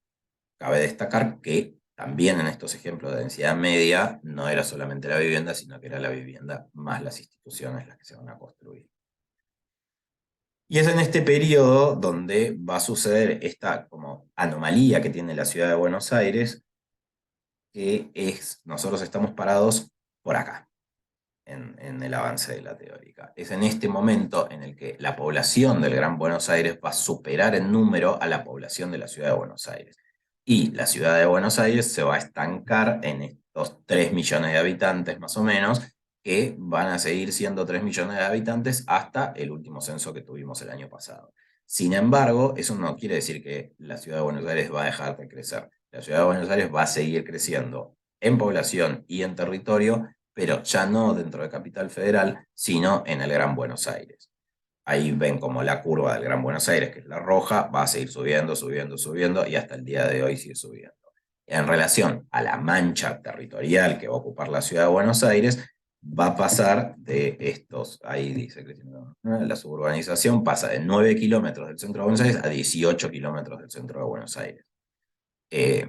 Cabe destacar que también en estos ejemplos de densidad media no era solamente la vivienda, sino que era la vivienda más las instituciones las que se van a construir. Y es en este periodo donde va a suceder esta como anomalía que tiene la ciudad de Buenos Aires, que es, nosotros estamos parados por acá, en el avance de la teórica. Es en este momento en el que la población del Gran Buenos Aires va a superar en número a la población de la ciudad de Buenos Aires. Y la ciudad de Buenos Aires se va a estancar en estos 3 millones de habitantes más o menos, que van a seguir siendo 3 millones de habitantes hasta el último censo que tuvimos el año pasado. Sin embargo, eso no quiere decir que la ciudad de Buenos Aires va a dejar de crecer. La ciudad de Buenos Aires va a seguir creciendo en población y en territorio, pero ya no dentro de Capital Federal, sino en el Gran Buenos Aires. ahí ven como la curva del Gran Buenos Aires, que es la roja, va a seguir subiendo, subiendo, subiendo, y hasta el día de hoy sigue subiendo. En relación a la mancha territorial que va a ocupar la ciudad de Buenos Aires, va a pasar de estos, ahí dice Cristina, la suburbanización pasa de 9 kilómetros del centro de Buenos Aires a 18 kilómetros del centro de Buenos Aires. Eh,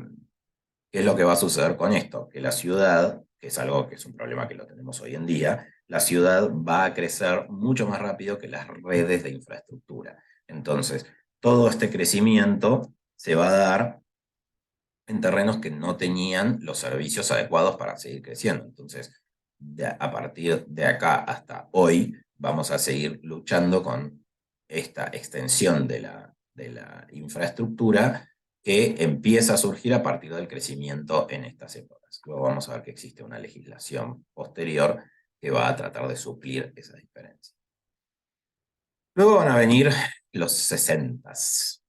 ¿Qué es lo que va a suceder con esto? Que la ciudad, que es algo que es un problema que lo tenemos hoy en día, la ciudad va a crecer mucho más rápido que las redes de infraestructura. Entonces, todo este crecimiento se va a dar en terrenos que no tenían los servicios adecuados para seguir creciendo. Entonces, a partir de acá hasta hoy, vamos a seguir luchando con esta extensión de la infraestructura que empieza a surgir a partir del crecimiento en estas épocas. Luego vamos a ver que existe una legislación posterior que va a tratar de suplir esa diferencia. Luego van a venir los 60s.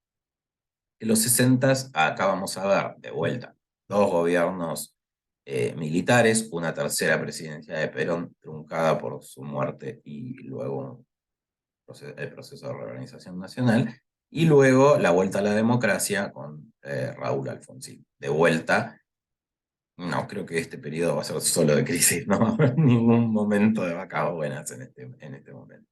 En los 60s, acá vamos a ver de vuelta dos gobiernos militares, una tercera presidencia de Perón truncada por su muerte y luego el proceso de reorganización nacional, y luego la vuelta a la democracia con Raúl Alfonsín. De vuelta, no creo que este periodo va a ser solo de crisis, no va a haber ningún momento de vacas buenas en este momento.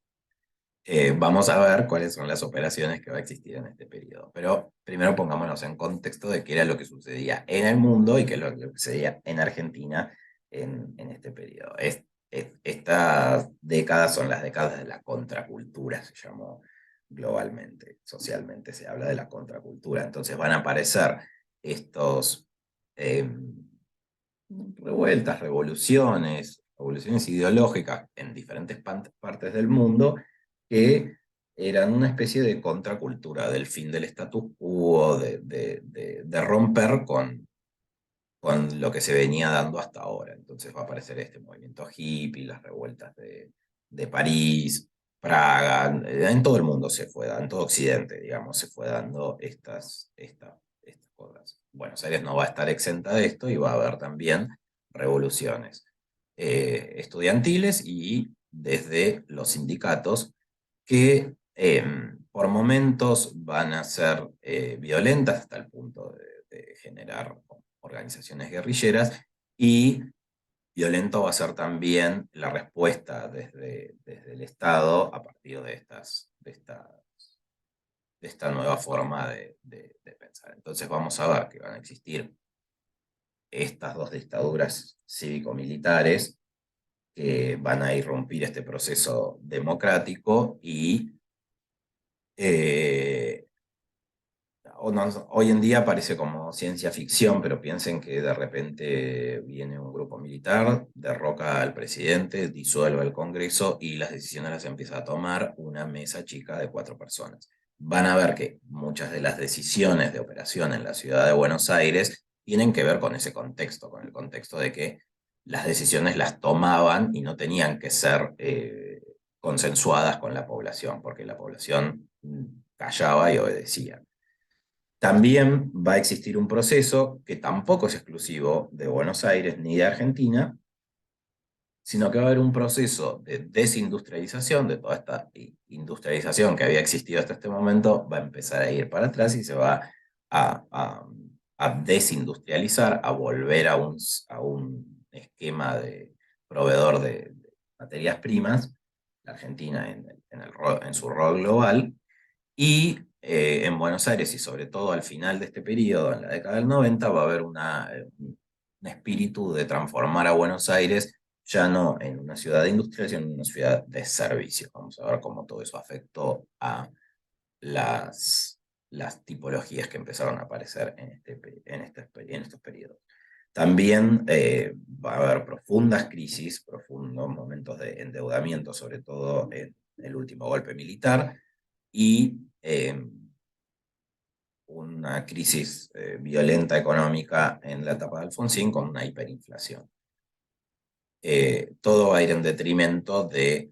Vamos a ver cuáles son las operaciones que va a existir en este periodo. Pero primero pongámonos en contexto de qué era lo que sucedía en el mundo y qué es lo que sucedía en Argentina en este periodo. Estas décadas son las décadas de la contracultura, se llamó globalmente, socialmente se habla de la contracultura. Entonces van a aparecer estos eh, revueltas, revoluciones ideológicas en diferentes partes del mundo que eran una especie de contracultura del fin del status quo, de romper con lo que se venía dando hasta ahora. Entonces va a aparecer este movimiento hippie, las revueltas de París, Praga, en todo el mundo se fue dando, en todo Occidente, digamos, se fue dando estas cosas. Buenos Aires no va a estar exenta de esto y va a haber también revoluciones estudiantiles y desde los sindicatos que por momentos van a ser violentas hasta el punto de generar organizaciones guerrilleras, y violento va a ser también la respuesta desde el Estado a partir de esta nueva forma de pensar. Entonces vamos a ver que van a existir estas dos dictaduras cívico-militares que van a irrumpir este proceso democrático y eh, hoy en día parece como ciencia ficción, pero piensen que de repente viene un grupo militar, derroca al presidente, disuelve el Congreso y las decisiones las empieza a tomar una mesa chica de 4 personas. Van a ver que muchas de las decisiones de operación en la ciudad de Buenos Aires tienen que ver con ese contexto, con el contexto de que las decisiones las tomaban y no tenían que ser consensuadas con la población, porque la población callaba y obedecía. También va a existir un proceso que tampoco es exclusivo de Buenos Aires ni de Argentina, sino que va a haber un proceso de desindustrialización de toda esta industrialización que había existido hasta este momento, va a empezar a ir para atrás y se va a, a, a desindustrializar, a volver a un esquema de proveedor de materias primas, la Argentina en su rol global, y en Buenos Aires, y sobre todo al final de este periodo, en la década del 90, va a haber un espíritu de transformar a Buenos Aires ya no en una ciudad de industria, sino en una ciudad de servicio. Vamos a ver cómo todo eso afectó a las tipologías que empezaron a aparecer en estos periodos. También va a haber profundas crisis, profundos momentos de endeudamiento, sobre todo en el último golpe militar, y una crisis violenta económica en la etapa de Alfonsín con una hiperinflación. Todo va a ir en detrimento del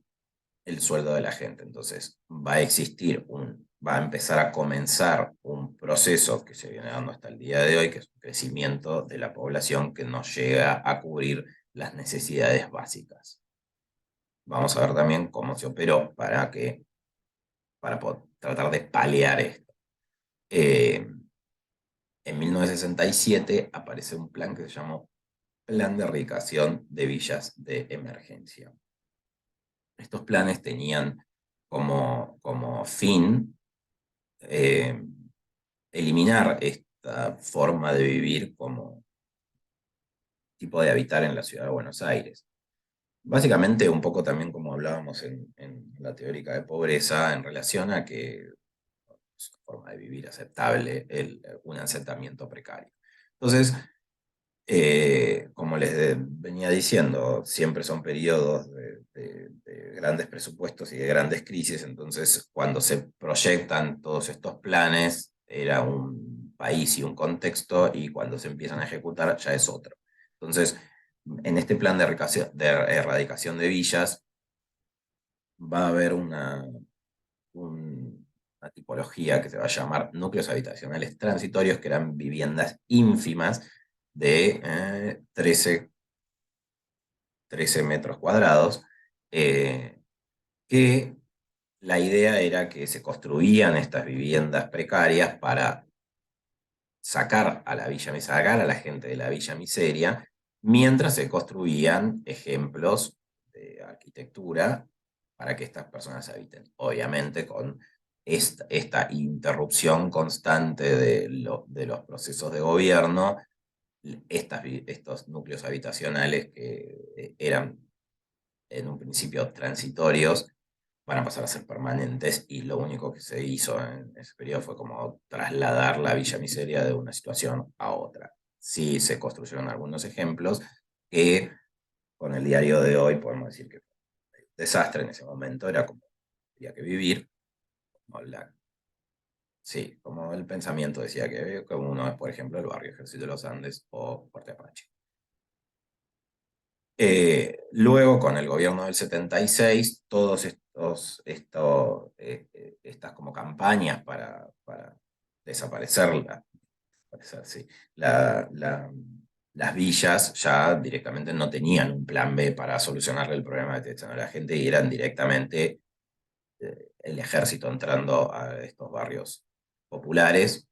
sueldo de la gente. Entonces va a empezar a comenzar un proceso que se viene dando hasta el día de hoy, que es un crecimiento de la población que no llega a cubrir las necesidades básicas. Vamos a ver también cómo se operó para que para tratar de paliar esto. Eh, en 1967 aparece un plan que se llamó Plan de Erradicación de Villas de Emergencia. Estos planes tenían como fin eh, eliminar esta forma de vivir como tipo de habitar en la ciudad de Buenos Aires. Básicamente, un poco también como hablábamos en la teórica de pobreza, en relación a que es una forma de vivir aceptable un asentamiento precario. Entonces, como les venía diciendo, siempre son periodos de grandes presupuestos y de grandes crisis, entonces cuando se proyectan todos estos planes era un país y un contexto, y cuando se empiezan a ejecutar ya es otro. Entonces, en este plan de erradicación de villas va a haber una tipología que se va a llamar núcleos habitacionales transitorios, que eran viviendas ínfimas de 13 metros cuadrados, que la idea era que se construían estas viviendas precarias para sacar a la villa, sacar a la gente de la villa miseria, mientras se construían ejemplos de arquitectura para que estas personas habiten. Obviamente con esta interrupción constante de los procesos de gobierno, estos núcleos habitacionales que eran en un principio transitorios, van a pasar a ser permanentes, y lo único que se hizo en ese periodo fue como trasladar la Villa Miseria de una situación a otra. Sí se construyeron algunos ejemplos que con el diario de hoy podemos decir que fue un desastre. En ese momento era como había que vivir, como sí, como el pensamiento decía que como uno es, por ejemplo, el barrio Ejército de los Andes o Fuerte Apache. Luego, con el gobierno del 76, estas como campañas para desaparecer, sí, las villas ya directamente no tenían un plan B para solucionarle el problema de detección a la gente, y eran directamente el ejército entrando a estos barrios populares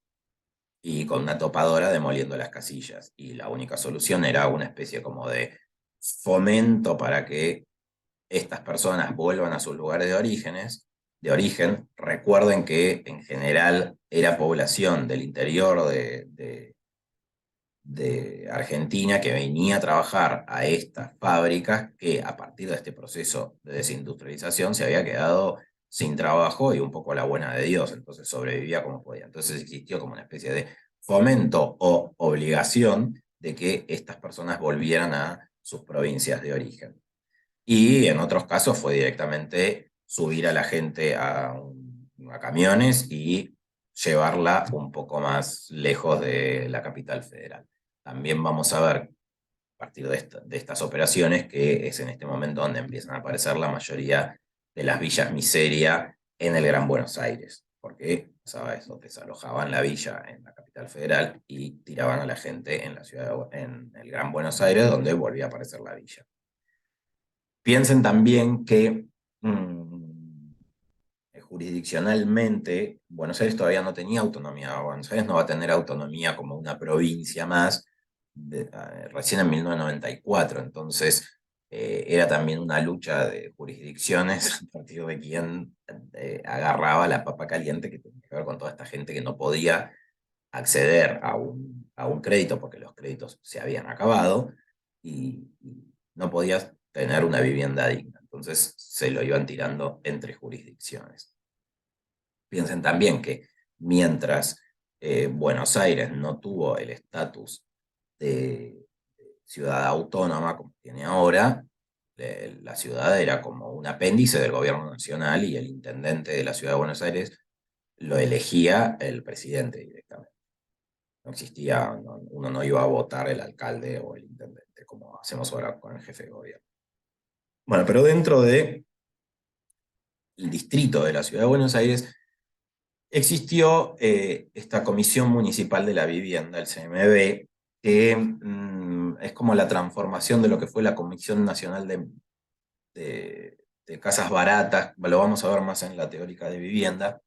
y con una topadora demoliendo las casillas. Y la única solución era una especie como de fomento para que estas personas vuelvan a sus lugares de origen. Recuerden que en general era población del interior de Argentina que venía a trabajar a estas fábricas, que a partir de este proceso de desindustrialización se había quedado sin trabajo y un poco a la buena de Dios, entonces sobrevivía como podía. Entonces existió como una especie de fomento o obligación de que estas personas volvieran a sus provincias de origen. Y en otros casos fue directamente subir a la gente a camiones y llevarla un poco más lejos de la capital federal. También vamos a ver, a partir de estas operaciones, que es en este momento donde empiezan a aparecer la mayoría de las villas miseria en el Gran Buenos Aires, porque, ¿sabes?, desalojaban la villa en la capital federal y tiraban a la gente en la ciudad, en el Gran Buenos Aires, donde volvía a aparecer la villa. Piensen también que jurisdiccionalmente Buenos Aires todavía no tenía autonomía. Buenos Aires no va a tener autonomía como una provincia más recién en 1994. Entonces era también una lucha de jurisdicciones a partir de quién agarraba la papa caliente, que tenía que ver con toda esta gente que no podía acceder a un crédito porque los créditos se habían acabado, y no podías tener una vivienda digna. Entonces se lo iban tirando entre jurisdicciones. Piensen también que mientras Buenos Aires no tuvo el estatus de ciudad autónoma como tiene ahora, la ciudad era como un apéndice del gobierno nacional, y el intendente de la ciudad de Buenos Aires lo elegía el presidente directamente. No existía, uno no iba a votar el alcalde o el intendente como hacemos ahora con el jefe de gobierno. Bueno, pero dentro del distrito de la ciudad de Buenos Aires existió esta Comisión Municipal de la Vivienda, el CMB, que es como la transformación de lo que fue la Comisión Nacional de casas baratas, lo vamos a ver más en la teórica de vivienda,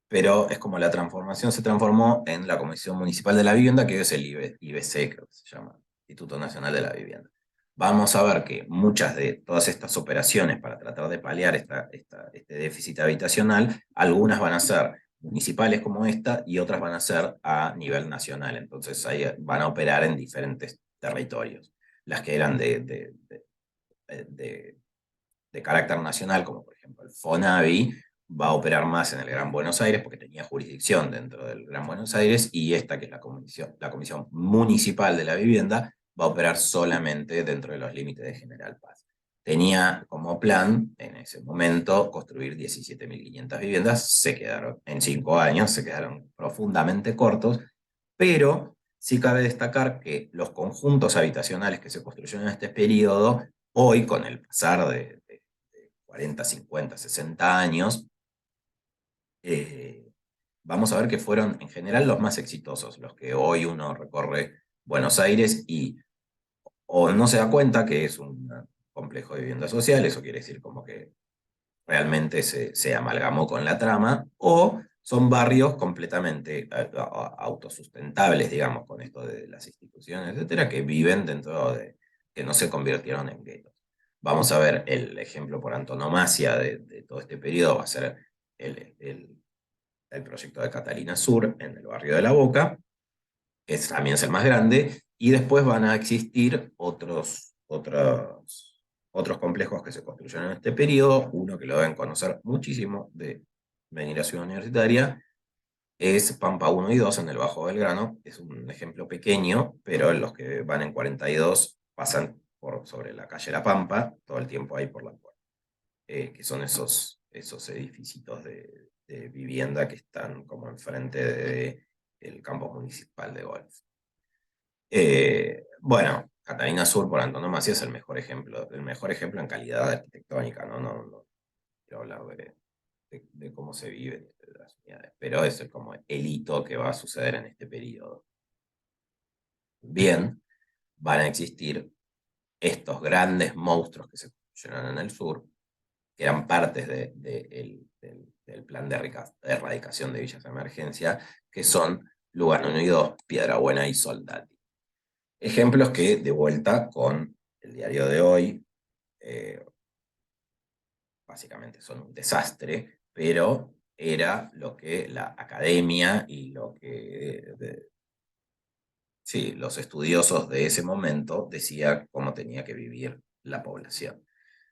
pero es como la transformación se transformó en la Comisión Municipal de la Vivienda, que es el IBC, creo que se llama, Instituto Nacional de la Vivienda. Vamos a ver que muchas de todas estas operaciones para tratar de paliar este déficit habitacional, algunas van a ser municipales como esta y otras van a ser a nivel nacional. Entonces ahí van a operar en diferentes territorios. Las que eran de de carácter nacional, como por ejemplo el FONAVI, va a operar más en el Gran Buenos Aires porque tenía jurisdicción dentro del Gran Buenos Aires, y esta, que es la Comisión Municipal de la Vivienda, va a operar solamente dentro de los límites de General Paz. Tenía como plan, en ese momento, construir 17.500 viviendas, se quedaron, en 5 años, se quedaron profundamente cortos, pero sí cabe destacar que los conjuntos habitacionales que se construyeron en este periodo, hoy, con el pasar de 40, 50, 60 años, vamos a ver que fueron en general los más exitosos, los que hoy uno recorre Buenos Aires y o no se da cuenta que es un complejo de vivienda social, eso quiere decir como que realmente se amalgamó con la trama, o son barrios completamente autosustentables, digamos, con esto de las instituciones, etcétera, que viven dentro de, que no se convirtieron en guetos. Vamos a ver el ejemplo por antonomasia de todo este periodo, va a ser el, el, el proyecto de Catalina Sur en el barrio de La Boca, que también es el más grande, y después van a existir otros complejos que se construyeron en este periodo. Uno que lo deben conocer muchísimo de venir a Ciudad Universitaria es Pampa 1 y 2 en el Bajo Belgrano. Es un ejemplo pequeño, pero los que van en 42 pasan sobre la calle La Pampa, todo el tiempo ahí por la puerta, que son esos edificios de vivienda que están como enfrente del campo municipal de golf. Bueno, Catalina Sur por antonomasia es el mejor ejemplo en calidad arquitectónica, ¿no? No quiero hablar de cómo se vive de las unidades, pero es como el hito que va a suceder en este periodo. Bien, van a existir estos grandes monstruos que se construyeron en el sur, que eran partes del plan de erradicación de villas de emergencia, que son Lugano 1 y 2, Piedrabuena y Soldati. Ejemplos que, de vuelta con el diario de hoy, eh, básicamente son un desastre, pero era lo que la academia y lo que sí, los estudiosos de ese momento decían cómo tenía que vivir la población.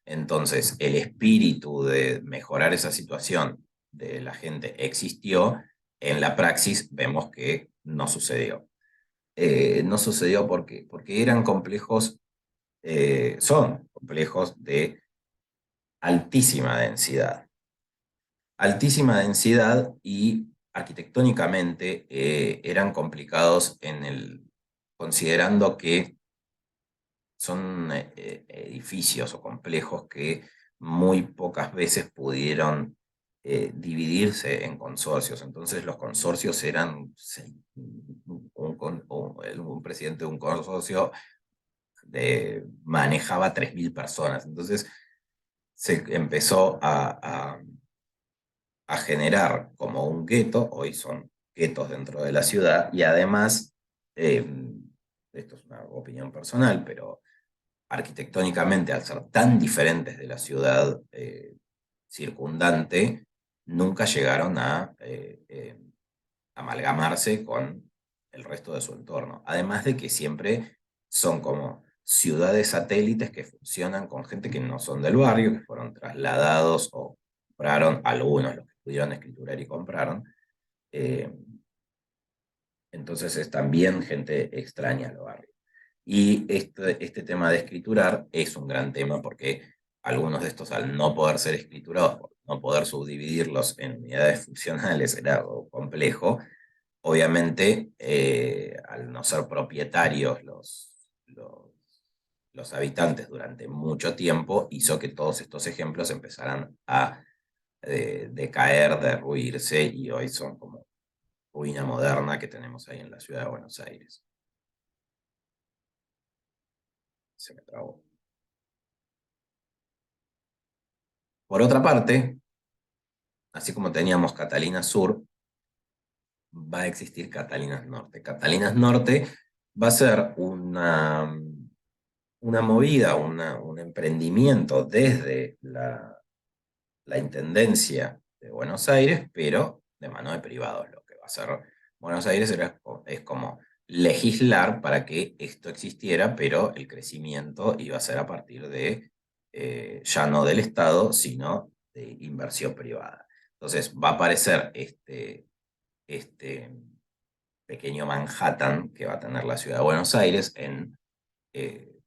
Entonces, el espíritu de mejorar esa situación de la gente existió. En la praxis vemos que no sucedió. No sucedió porque eran complejos, son complejos de altísima densidad. Altísima densidad, y arquitectónicamente eran complicados considerando que son edificios o complejos que muy pocas veces pudieron dividirse en consorcios. Entonces los consorcios eran, un presidente de un consorcio manejaba 3.000 personas. Entonces se empezó a generar como un gueto. Hoy son guetos dentro de la ciudad, y además, eh, esto es una opinión personal, pero arquitectónicamente, al ser tan diferentes de la ciudad circundante, nunca llegaron a amalgamarse con el resto de su entorno. Además de que siempre son como ciudades satélites que funcionan con gente que no son del barrio, que fueron trasladados o compraron, algunos los que pudieron escriturar y compraron. Eh, entonces es también gente extraña al barrio. Y este tema de escriturar es un gran tema porque algunos de estos, al no poder ser escriturados, por no poder subdividirlos en unidades funcionales, era algo complejo. Obviamente, al no ser propietarios los habitantes durante mucho tiempo, hizo que todos estos ejemplos empezaran a decaer, derruirse, y hoy son como ruina moderna que tenemos ahí en la ciudad de Buenos Aires. Se me trabó. Por otra parte, así como teníamos Catalina Sur, va a existir Catalinas Norte. Catalinas Norte va a ser una movida, un emprendimiento desde la Intendencia de Buenos Aires, pero de mano de privados. Lo que va a hacer Buenos Aires es como legislar para que esto existiera, pero el crecimiento iba a ser a partir de ya no del Estado, sino de inversión privada. Entonces va a aparecer este pequeño Manhattan que va a tener la ciudad de Buenos Aires en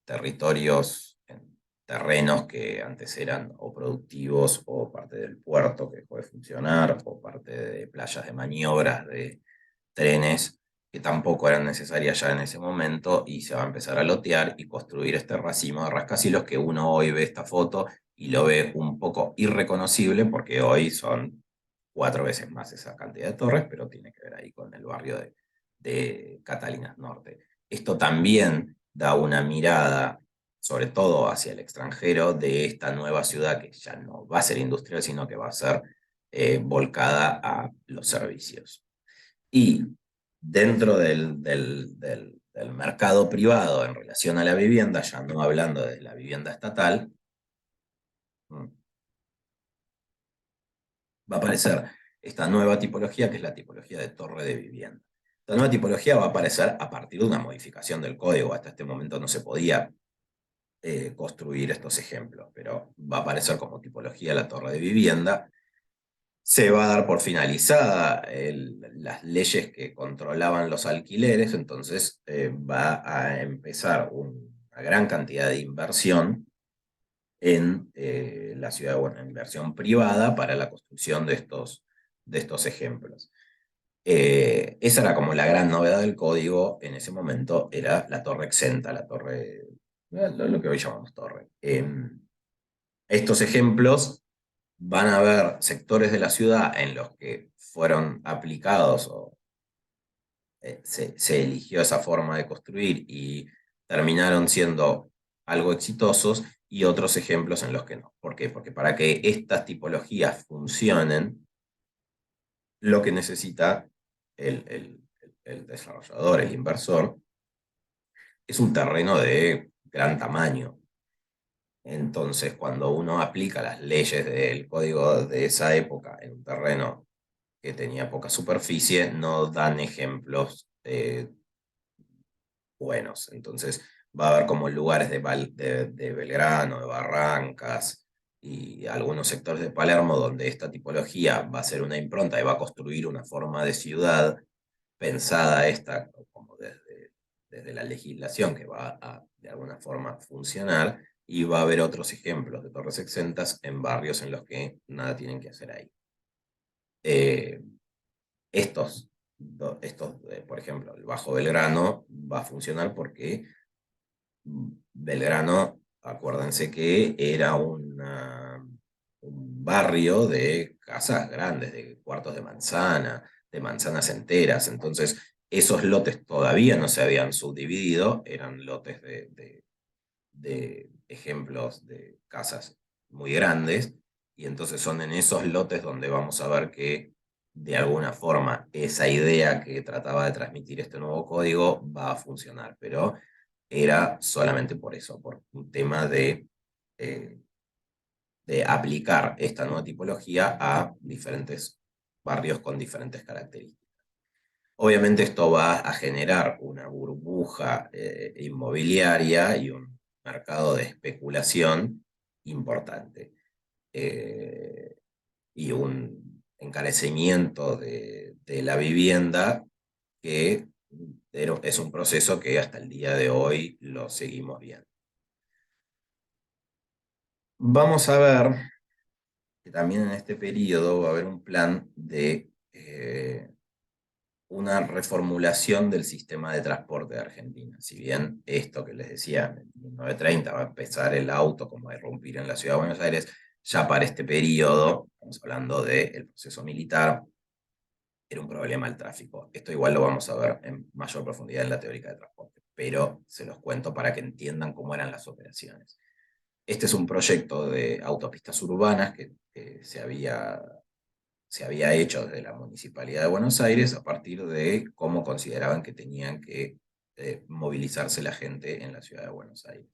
territorios, en terrenos que antes eran o productivos o parte del puerto que puede funcionar, o parte de playas de maniobras de trenes que tampoco eran necesarias ya en ese momento, y se va a empezar a lotear y construir este racimo de rascacielos que uno hoy ve esta foto y lo ve un poco irreconocible porque hoy son 4 veces más esa cantidad de torres, pero tiene que ver ahí con el barrio de Catalinas Norte. Esto también da una mirada, sobre todo hacia el extranjero, de esta nueva ciudad que ya no va a ser industrial, sino que va a ser volcada a los servicios. Y dentro del mercado privado en relación a la vivienda, ya no hablando de la vivienda estatal, va a aparecer esta nueva tipología, que es la tipología de torre de vivienda. Esta nueva tipología va a aparecer a partir de una modificación del código. Hasta este momento no se podía construir estos ejemplos, pero va a aparecer como tipología la torre de vivienda. Se va a dar por finalizada las leyes que controlaban los alquileres, entonces va a empezar una gran cantidad de inversión en la ciudad, bueno, inversión privada para la construcción de estos ejemplos. Esa era como la gran novedad del código en ese momento, era la torre exenta, la torre, lo que hoy llamamos torre. Estos ejemplos van a haber sectores de la ciudad en los que fueron aplicados o se eligió esa forma de construir y terminaron siendo algo exitosos, y otros ejemplos en los que no. ¿Por qué? Porque para que estas tipologías funcionen, lo que necesita el desarrollador, el inversor, es un terreno de gran tamaño. Entonces, cuando uno aplica las leyes del código de esa época en un terreno que tenía poca superficie, no dan ejemplos buenos. Entonces va a haber como lugares de Belgrano, de Barrancas y algunos sectores de Palermo donde esta tipología va a ser una impronta y va a construir una forma de ciudad pensada esta como desde la legislación que va a de alguna forma funcionar, y va a haber otros ejemplos de torres exentas en barrios en los que nada tienen que hacer ahí. Eh, por ejemplo, el Bajo Belgrano va a funcionar porque Belgrano, acuérdense que era un barrio de casas grandes, de cuartos de manzanas enteras. Entonces, esos lotes todavía no se habían subdividido, eran lotes de ejemplos de casas muy grandes, y entonces son en esos lotes donde vamos a ver que de alguna forma esa idea que trataba de transmitir este nuevo código va a funcionar, pero era solamente por eso, por un tema eh, de aplicar esta nueva tipología a diferentes barrios con diferentes características. Obviamente esto va a generar una burbuja inmobiliaria y un mercado de especulación importante, eh, y un encarecimiento de la vivienda que es un proceso que hasta el día de hoy lo seguimos viendo. Vamos a ver que también en este periodo va a haber un plan de una reformulación del sistema de transporte de Argentina. Si bien esto que les decía, en 1930 va a empezar el auto como a irrumpir en la ciudad de Buenos Aires, ya para este periodo, estamos hablando del proceso militar, era un problema el tráfico. Esto igual lo vamos a ver en mayor profundidad en la teórica de transporte, pero se los cuento para que entiendan cómo eran las operaciones. Este es un proyecto de autopistas urbanas que se había hecho desde la Municipalidad de Buenos Aires a partir de cómo consideraban que tenían que movilizarse la gente en la ciudad de Buenos Aires.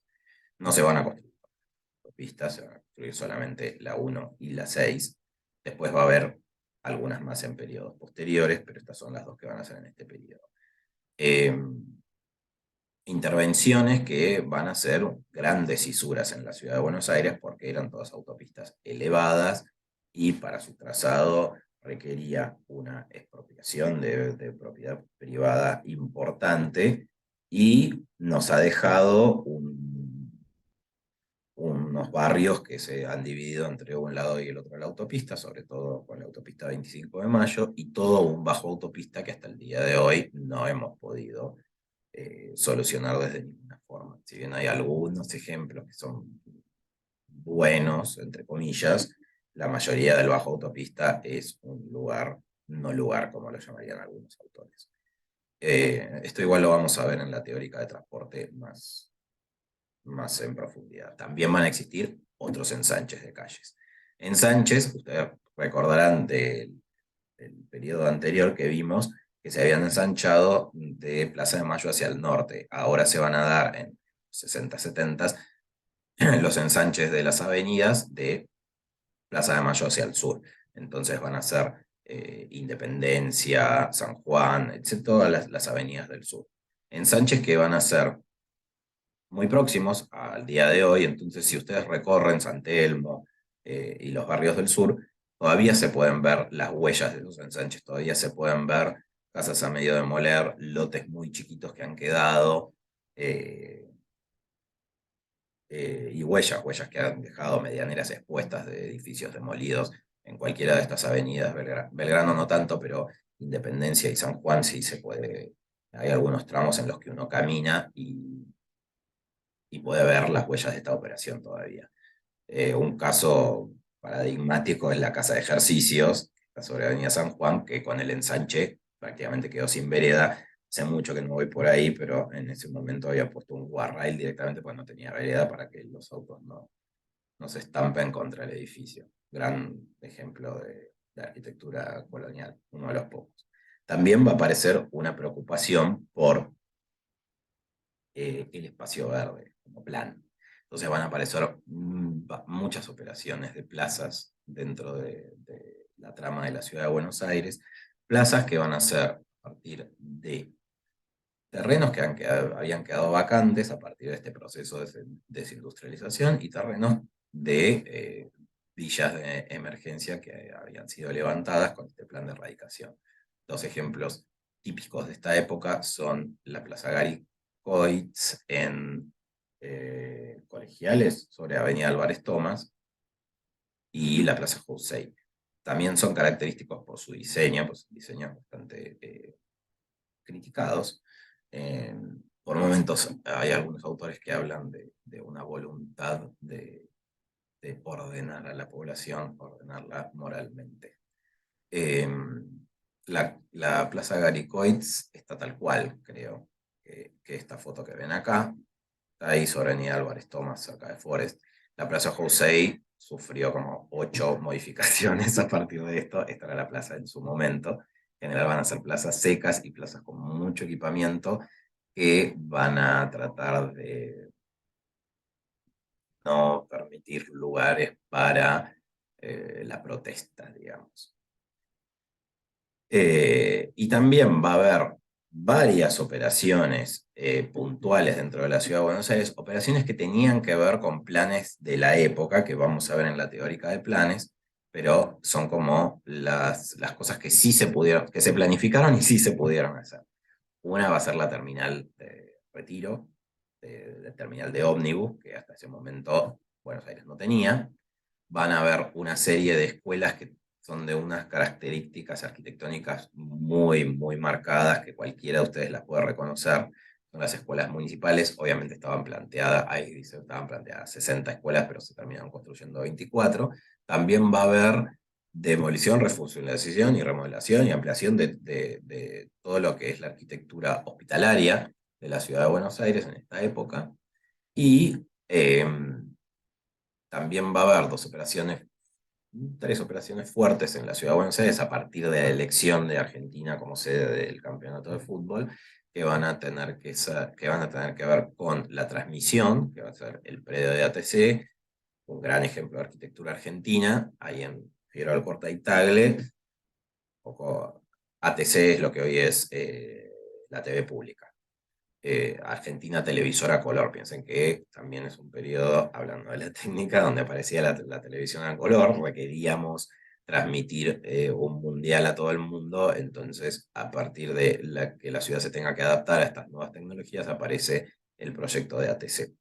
No se van a construir autopistas, se van a construir solamente la 1 y la 6. Después va a haber algunas más en periodos posteriores, pero estas son las dos que van a ser en este periodo. Intervenciones que van a ser grandes cisuras en la ciudad de Buenos Aires porque eran todas autopistas elevadas y para su trazado requería una expropiación de propiedad privada importante y nos ha dejado unos barrios que se han dividido entre un lado y el otro de la autopista, sobre todo con la autopista 25 de Mayo, y todo un bajo autopista que hasta el día de hoy no hemos podido solucionar desde ninguna forma. Si bien hay algunos ejemplos que son buenos, entre comillas, la mayoría del bajo autopista es un lugar, no lugar, como lo llamarían algunos autores. Esto igual lo vamos a ver en la teórica de transporte más en profundidad. También van a existir otros ensanches de calles. Ensanches, ustedes recordarán del periodo anterior que vimos, que se habían ensanchado de Plaza de Mayo hacia el norte. Ahora se van a dar en 60, 70 los ensanches de las avenidas de Plaza de Mayo hacia el sur. Entonces van a ser Independencia, San Juan, etc., todas las avenidas del sur. Ensanches que van a ser muy próximos al día de hoy, entonces si ustedes recorren San Telmo y los barrios del sur, todavía se pueden ver las huellas de los ensanches, todavía se pueden ver casas a medio demoler, lotes muy chiquitos que han quedado, eh, y huellas que han dejado medianeras expuestas de edificios demolidos en cualquiera de estas avenidas, Belgrano no tanto, pero Independencia y San Juan sí se puede, hay algunos tramos en los que uno camina y puede ver las huellas de esta operación todavía. Un caso paradigmático es la Casa de Ejercicios, que está sobre Avenida San Juan, que con el ensanche prácticamente quedó sin vereda. Hace mucho que no voy por ahí, pero en ese momento había puesto un guarrail directamente porque no tenía vereda para que los autos no se estampen contra el edificio. Gran ejemplo de arquitectura colonial, uno de los pocos. También va a aparecer una preocupación por el espacio verde como plan. Entonces van a aparecer muchas operaciones de plazas dentro de la trama de la ciudad de Buenos Aires, plazas que van a ser a partir de terrenos que habían quedado vacantes a partir de este proceso de desindustrialización y terrenos de villas de emergencia que habían sido levantadas con este plan de erradicación. Dos ejemplos típicos de esta época son la Plaza Garicoitz en Colegiales, sobre Avenida Álvarez Thomas, y la Plaza José. También son característicos por su diseño, pues diseños bastante criticados. Por momentos hay algunos autores que hablan de una voluntad de ordenar a la población, ordenarla moralmente. La Plaza Garicoitz está tal cual, creo, que esta foto que ven acá, está ahí sobre Avenida Álvarez Thomas, cerca de Forest. La Plaza José sufrió como 8 modificaciones a partir de esto. Esta era la plaza en su momento. En general van a ser plazas secas y plazas con mucho equipamiento que van a tratar de no permitir lugares para la protesta, digamos. Y también va a haber varias operaciones puntuales dentro de la Ciudad de Buenos Aires, operaciones que tenían que ver con planes de la época, que vamos a ver en la teórica de planes, pero son como las cosas que sí se pudieron, que se planificaron y sí se pudieron hacer. Una va a ser la terminal de Retiro, de terminal de ómnibus, que hasta ese momento Buenos Aires no tenía. Van a haber una serie de escuelas que son de unas características arquitectónicas muy, muy marcadas, que cualquiera de ustedes las puede reconocer. Son las escuelas municipales, obviamente estaban planteadas, ahí dice, estaban planteadas 60 escuelas, pero se terminaron construyendo 24. También va a haber demolición, refuncionalización y remodelación y ampliación de todo lo que es la arquitectura hospitalaria de la ciudad de Buenos Aires en esta época. Y también va a haber tres operaciones fuertes en la ciudad de Buenos Aires a partir de la elección de Argentina como sede del campeonato de fútbol, que van a tener que van a tener que ver con la transmisión, que va a ser el predio de ATC, un gran ejemplo de arquitectura argentina, ahí en Figueroa Alcorta y Tagle. Poco ATC es lo que hoy es la TV pública. Argentina Televisora Color. Piensen que también es un periodo, hablando de la técnica, donde aparecía la televisión a color, requeríamos transmitir un mundial a todo el mundo, entonces a partir de que la ciudad se tenga que adaptar a estas nuevas tecnologías, aparece el proyecto de ATC.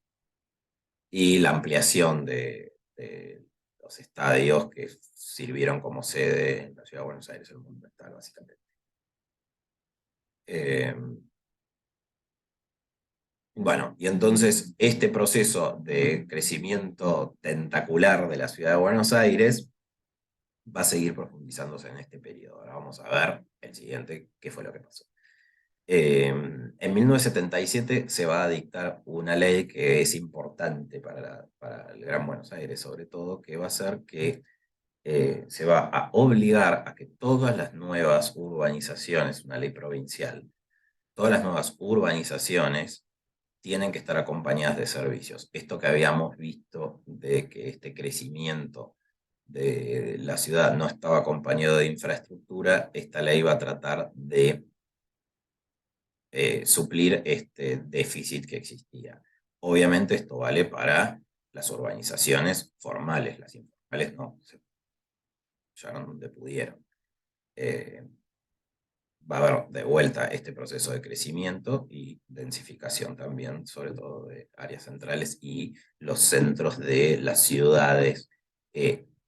Y la ampliación de los estadios que sirvieron como sede en la ciudad de Buenos Aires, el Monumental, básicamente. Eh, Bueno, y entonces este proceso de crecimiento tentacular de la ciudad de Buenos Aires va a seguir profundizándose en este periodo. Ahora vamos a ver el siguiente, qué fue lo que pasó. En 1977 se va a dictar una ley que es importante para el Gran Buenos Aires, sobre todo, que va a ser que se va a obligar a que todas las nuevas urbanizaciones, una ley provincial, todas las nuevas urbanizaciones tienen que estar acompañadas de servicios. Esto que habíamos visto de que este crecimiento de la ciudad no estaba acompañado de infraestructura, esta ley va a tratar de suplir este déficit que existía. Obviamente esto vale para las urbanizaciones formales, las informales no, se llegaron donde pudieron. Eh, Va a haber de vuelta este proceso de crecimiento y densificación también, sobre todo de áreas centrales y los centros de las ciudades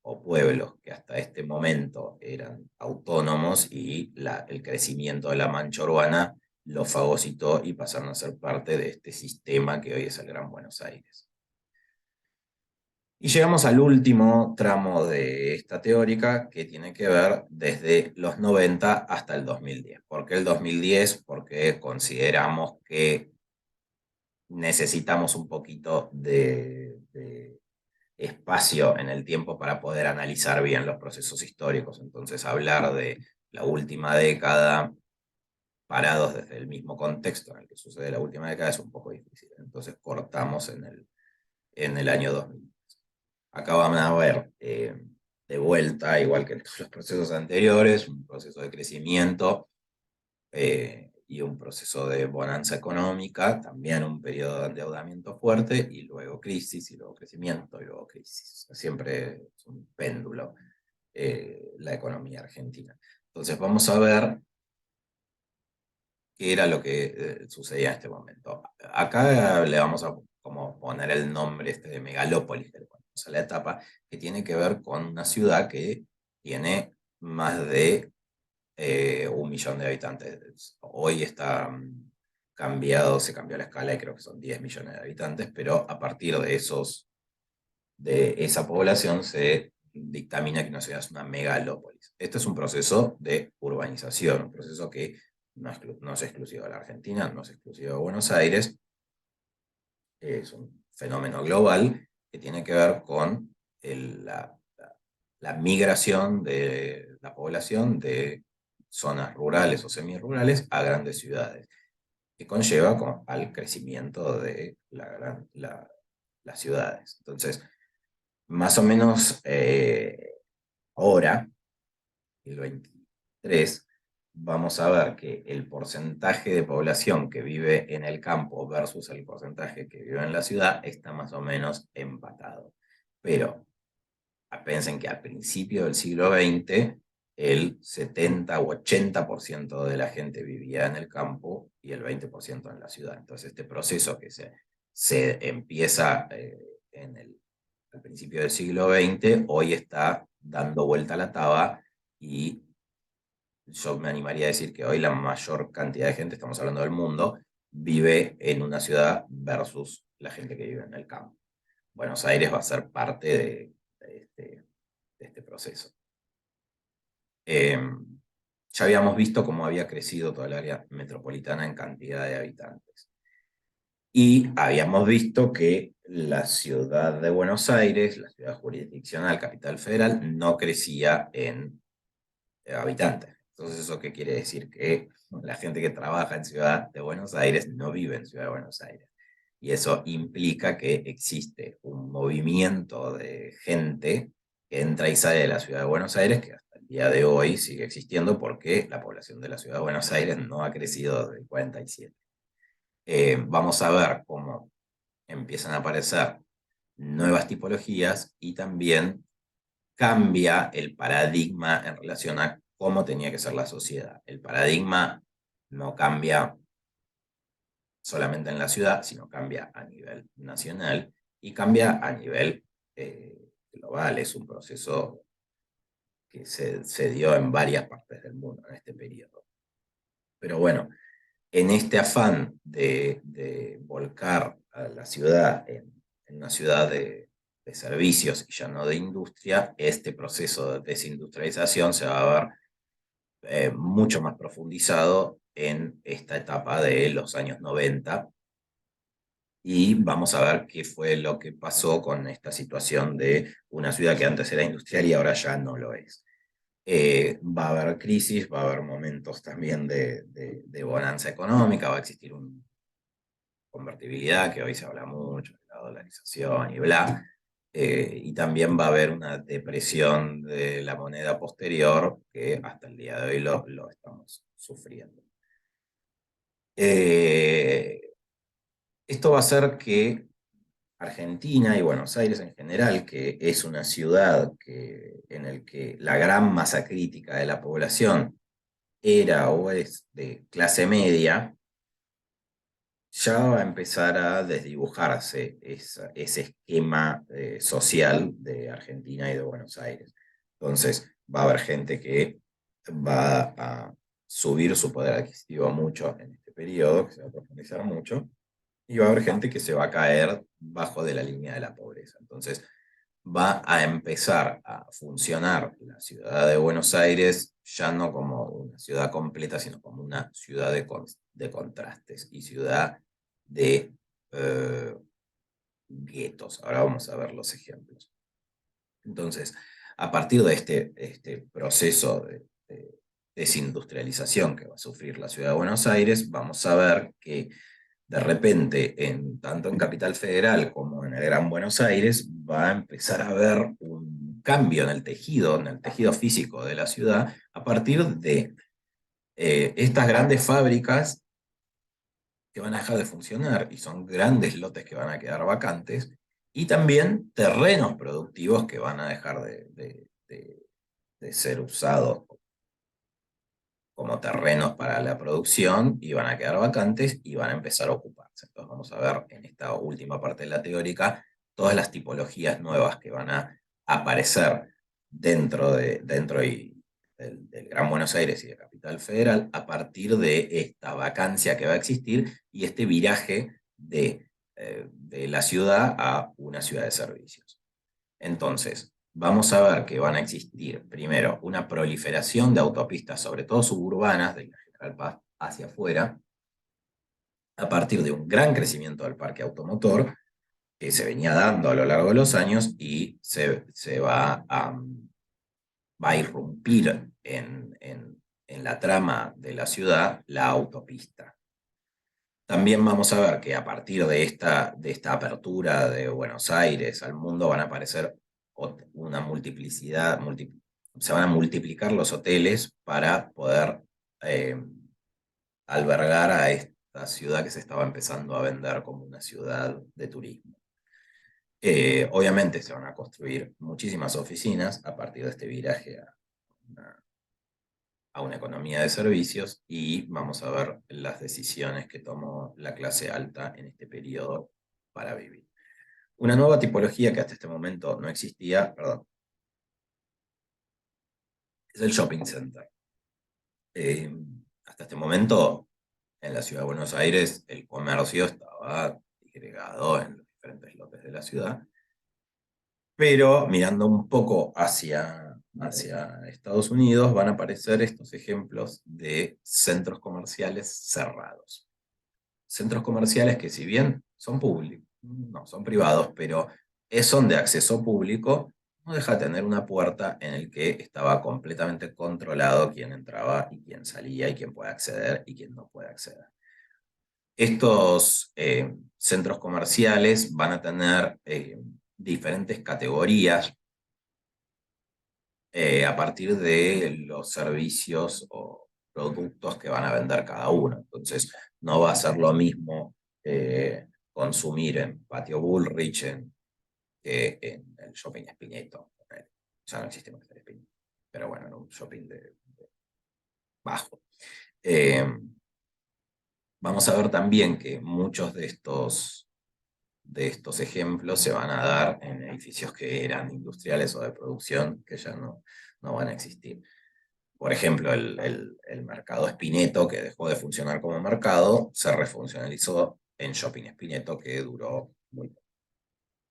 o pueblos que hasta este momento eran autónomos y el crecimiento de la mancha urbana lo fagocitó y pasaron a ser parte de este sistema que hoy es el Gran Buenos Aires. Y llegamos al último tramo de esta teórica que tiene que ver desde los 90 hasta el 2010. ¿Por qué el 2010? Porque consideramos que necesitamos un poquito de espacio en el tiempo para poder analizar bien los procesos históricos. Entonces, hablar de la última década parados desde el mismo contexto en el que sucede la última década es un poco difícil. Entonces, cortamos en el año 2000. Acá van a ver de vuelta, igual que en todos los procesos anteriores, un proceso de crecimiento y un proceso de bonanza económica, también un periodo de endeudamiento fuerte y luego crisis y luego crecimiento y luego crisis. Siempre es un péndulo la economía argentina. Entonces vamos a ver qué era lo que sucedía en este momento. Acá le vamos a como poner el nombre este de megalópolis, a la etapa, que tiene que ver con una ciudad que tiene más de 1 millón de habitantes. Hoy está cambiado, se cambió la escala y creo que son 10 millones de habitantes, pero a partir de esa población se dictamina que una ciudad es una megalópolis. Este es un proceso de urbanización, un proceso que no es exclusivo de la Argentina, no es exclusivo de Buenos Aires, es un fenómeno global que tiene que ver con la migración de la población de zonas rurales o semirurales a grandes ciudades, que conlleva al crecimiento de las ciudades. Entonces, más o menos ahora, el 23, vamos a ver que el porcentaje de población que vive en el campo versus el porcentaje que vive en la ciudad está más o menos empatado. Pero piensen que al principio del siglo XX el 70 u 80% de la gente vivía en el campo y el 20% en la ciudad. Entonces este proceso que se empieza al principio del siglo XX, hoy está dando vuelta a la taba y yo me animaría a decir que hoy la mayor cantidad de gente, estamos hablando del mundo, vive en una ciudad versus la gente que vive en el campo. Buenos Aires va a ser parte de este proceso. Ya habíamos visto cómo había crecido toda el área metropolitana en cantidad de habitantes. Y habíamos visto que la ciudad de Buenos Aires, la ciudad jurisdiccional, capital federal, no crecía en habitantes. Entonces, ¿eso qué quiere decir? Que la gente que trabaja en Ciudad de Buenos Aires no vive en Ciudad de Buenos Aires. Y eso implica que existe un movimiento de gente que entra y sale de la Ciudad de Buenos Aires, que hasta el día de hoy sigue existiendo porque la población de la Ciudad de Buenos Aires no ha crecido desde el 47. Vamos a ver cómo empiezan a aparecer nuevas tipologías y también cambia el paradigma en relación a cómo tenía que ser la sociedad. El paradigma no cambia solamente en la ciudad, sino cambia a nivel nacional y cambia a nivel global. Es un proceso que se dio en varias partes del mundo en este periodo. Pero bueno, en este afán de volcar a la ciudad en una ciudad de servicios y ya no de industria, este proceso de desindustrialización se va a ver mucho más profundizado en esta etapa de los años 90 y vamos a ver qué fue lo que pasó con esta situación de una ciudad que antes era industrial y ahora ya no lo es. Va a haber crisis, va a haber momentos también de bonanza económica, va a existir una convertibilidad que hoy se habla mucho, de la dolarización y bla, y también va a haber una depresión de la moneda posterior que hasta el día de hoy lo estamos sufriendo. Eh, Esto va a hacer que Argentina y Buenos Aires en general, que es una ciudad en la que la gran masa crítica de la población era o es de clase media, ya va a empezar a desdibujarse ese esquema social de Argentina y de Buenos Aires. Entonces, va a haber gente que va a subir su poder adquisitivo mucho en este periodo, que se va a profundizar mucho, y va a haber gente que se va a caer bajo de la línea de la pobreza. Entonces, va a empezar a funcionar la ciudad de Buenos Aires ya no como una ciudad completa, sino como una ciudad de contrastes y ciudad de eh, guetos. Ahora vamos a ver los ejemplos. Entonces, a partir de este proceso de desindustrialización que va a sufrir la ciudad de Buenos Aires, vamos a ver que de repente, tanto en Capital Federal como en el Gran Buenos Aires, va a empezar a haber un cambio en el tejido físico de la ciudad, a partir de estas grandes fábricas que van a dejar de funcionar y son grandes lotes que van a quedar vacantes, y también terrenos productivos que van a dejar de ser usados como terrenos para la producción y van a quedar vacantes y van a empezar a ocuparse. Entonces vamos a ver en esta última parte de la teórica todas las tipologías nuevas que van a aparecer dentro del Gran Buenos Aires y de Capital Federal a partir de esta vacancia que va a existir y este viraje de la ciudad a una ciudad de servicios. Entonces, vamos a ver que van a existir, primero, una proliferación de autopistas, sobre todo suburbanas, de la General Paz hacia afuera, a partir de un gran crecimiento del parque automotor que se venía dando a lo largo de los años y se va a irrumpir en la trama de la ciudad la autopista. También vamos a ver que a partir de esta apertura de Buenos Aires al mundo van a aparecer una multiplicidad, se van a multiplicar los hoteles para poder eh, albergar a esta ciudad que se estaba empezando a vender como una ciudad de turismo. Obviamente se van a construir muchísimas oficinas a partir de este viraje una, a una economía de servicios y vamos a ver las decisiones que tomó la clase alta en este periodo para vivir. Una nueva tipología que hasta este momento no existía, perdón, es el shopping center. Eh, Hasta este momento, en la ciudad de Buenos Aires, el comercio estaba disgregado en los diferentes lotes de la ciudad, pero mirando un poco hacia Estados Unidos van a aparecer estos ejemplos de centros comerciales cerrados. Centros comerciales que si bien son públicos, no son privados, pero son de acceso público, no deja de tener una puerta en el que estaba completamente controlado quién entraba y quién salía y quién puede acceder y quién no puede acceder. Estos centros comerciales van a tener diferentes categorías a partir de los servicios o productos que van a vender cada uno. Entonces, no va a ser lo mismo consumir en Patio Bullrich que en el Shopping Spineto. Ya no existe más el Spineto, pero bueno, era un shopping de bajo. Eh, Vamos a ver también que muchos de estos ejemplos se van a dar en edificios que eran industriales o de producción que ya no van a existir. Por ejemplo, el mercado Spineto, que dejó de funcionar como mercado, se refuncionalizó en Shopping Spineto, que duró muy poco.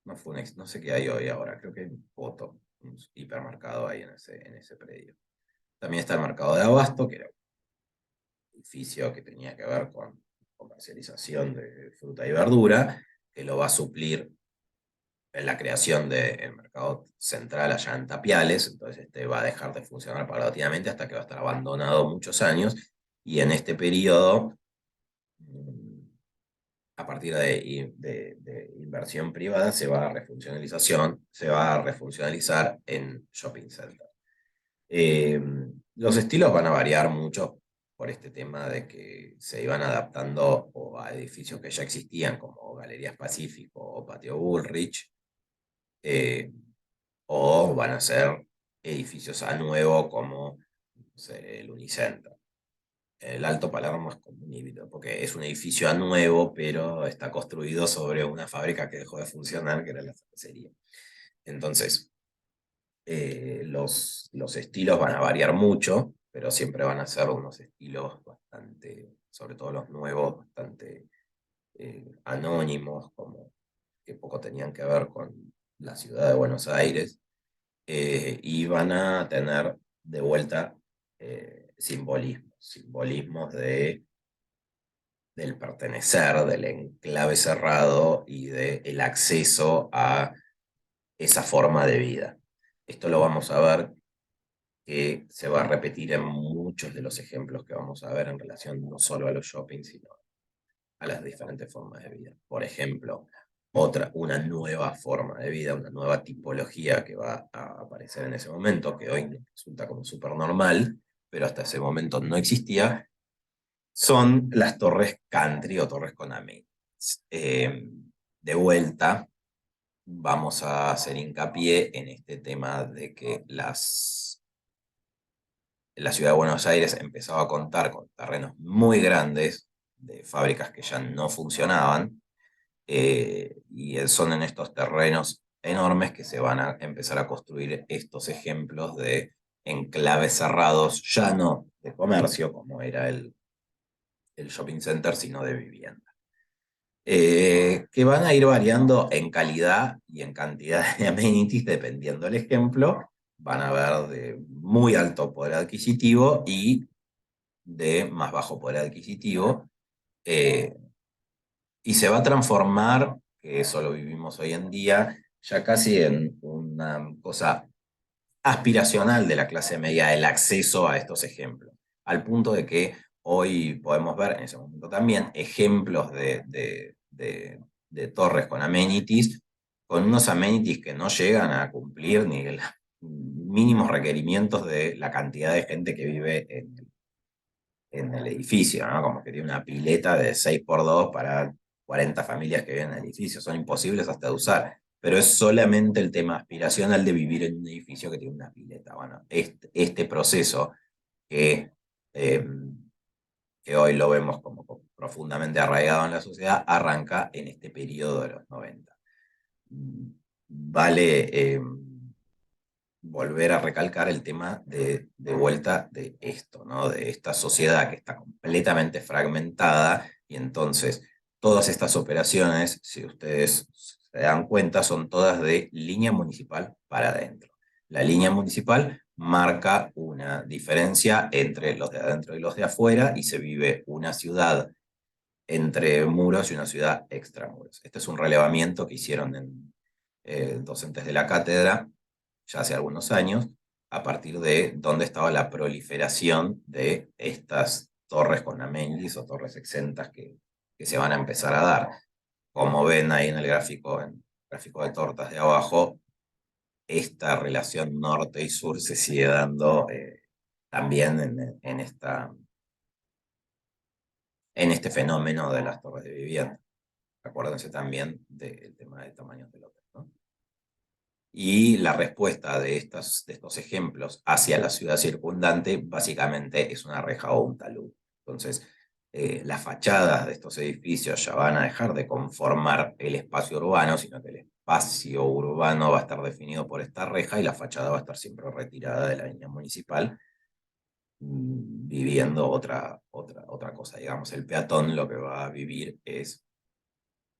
No, no sé qué hay hoy ahora, creo que hay un Poto, un hipermercado ahí en ese predio. También está el mercado de Abasto, que era un edificio que tenía que ver con comercialización de fruta y verdura, que lo va a suplir en la creación del mercado central allá en Tapiales, entonces este va a dejar de funcionar paulatinamente hasta que va a estar abandonado muchos años, y en este periodo, a partir de inversión privada, se va a refuncionalizar en shopping center. Eh, los estilos van a variar mucho por este tema de que se iban adaptando o a edificios que ya existían, como Galerías Pacífico o Patio Bullrich, eh, o van a ser edificios a nuevo como no sé, el Unicenter. El Alto Palermo es como un híbrido, porque es un edificio a nuevo, pero está construido sobre una fábrica que dejó de funcionar, que era la cervecería. Entonces, los estilos van a variar mucho, pero siempre van a ser unos estilos bastante, sobre todo los nuevos, bastante anónimos, como que poco tenían que ver con la ciudad de Buenos Aires, y van a tener de vuelta simbolismos del pertenecer, del enclave cerrado y del acceso a esa forma de vida. Esto lo vamos a ver que se va a repetir en muchos de los ejemplos que vamos a ver en relación no solo a los shoppings, sino a las diferentes formas de vida. Por ejemplo, una nueva forma de vida, una nueva tipología que va a aparecer en ese momento, que hoy resulta como súper normal, pero hasta ese momento no existía, son las torres country o torres con amenities. De vuelta, vamos a hacer hincapié en este tema de que la ciudad de Buenos Aires empezaba a contar con terrenos muy grandes de fábricas que ya no funcionaban, y son en estos terrenos enormes que se van a empezar a construir estos ejemplos de enclaves cerrados, ya no de comercio, como era el shopping center, sino de vivienda. Que van a ir variando en calidad y en cantidad de amenities dependiendo del ejemplo. Van a ver de muy alto poder adquisitivo y de más bajo poder adquisitivo. eh, y se va a transformar, que eso lo vivimos hoy en día, ya casi en una cosa aspiracional de la clase media, el acceso a estos ejemplos, al punto de que hoy podemos ver, en ese momento también, ejemplos de torres con amenities, con unos amenities que no llegan a cumplir ni los mínimos requerimientos de la cantidad de gente que vive en el edificio, ¿no? Como que tiene una pileta de 6x2 para 40 familias que viven en el edificio, son imposibles hasta de usar, pero es solamente el tema aspiracional de vivir en un edificio que tiene una pileta. Bueno, este proceso que, eh, que hoy lo vemos como profundamente arraigado en la sociedad, arranca en este periodo de los 90. Vale volver a recalcar el tema de vuelta de esto, ¿no? De esta sociedad que está completamente fragmentada, y entonces todas estas operaciones, si ustedes se dan cuenta, son todas de línea municipal para adentro. La línea municipal marca una diferencia entre los de adentro y los de afuera, y se vive una ciudad entre muros y una ciudad extramuros. Este es un relevamiento que hicieron docentes de la cátedra ya hace algunos años, a partir de dónde estaba la proliferación de estas torres con amenities o torres exentas que se van a empezar a dar. Como ven ahí en el gráfico de tortas de abajo, esta relación norte y sur se sigue dando también en este fenómeno de las torres de vivienda. Acuérdense también del tema de tamaños de lotes, ¿no? Y la respuesta de estos ejemplos hacia la ciudad circundante básicamente es una reja o un talud. Entonces, las fachadas de estos edificios ya van a dejar de conformar el espacio urbano, sino que el espacio urbano va a estar definido por esta reja y la fachada va a estar siempre retirada de la línea municipal, viviendo otra cosa. Digamos, el peatón lo que va a vivir es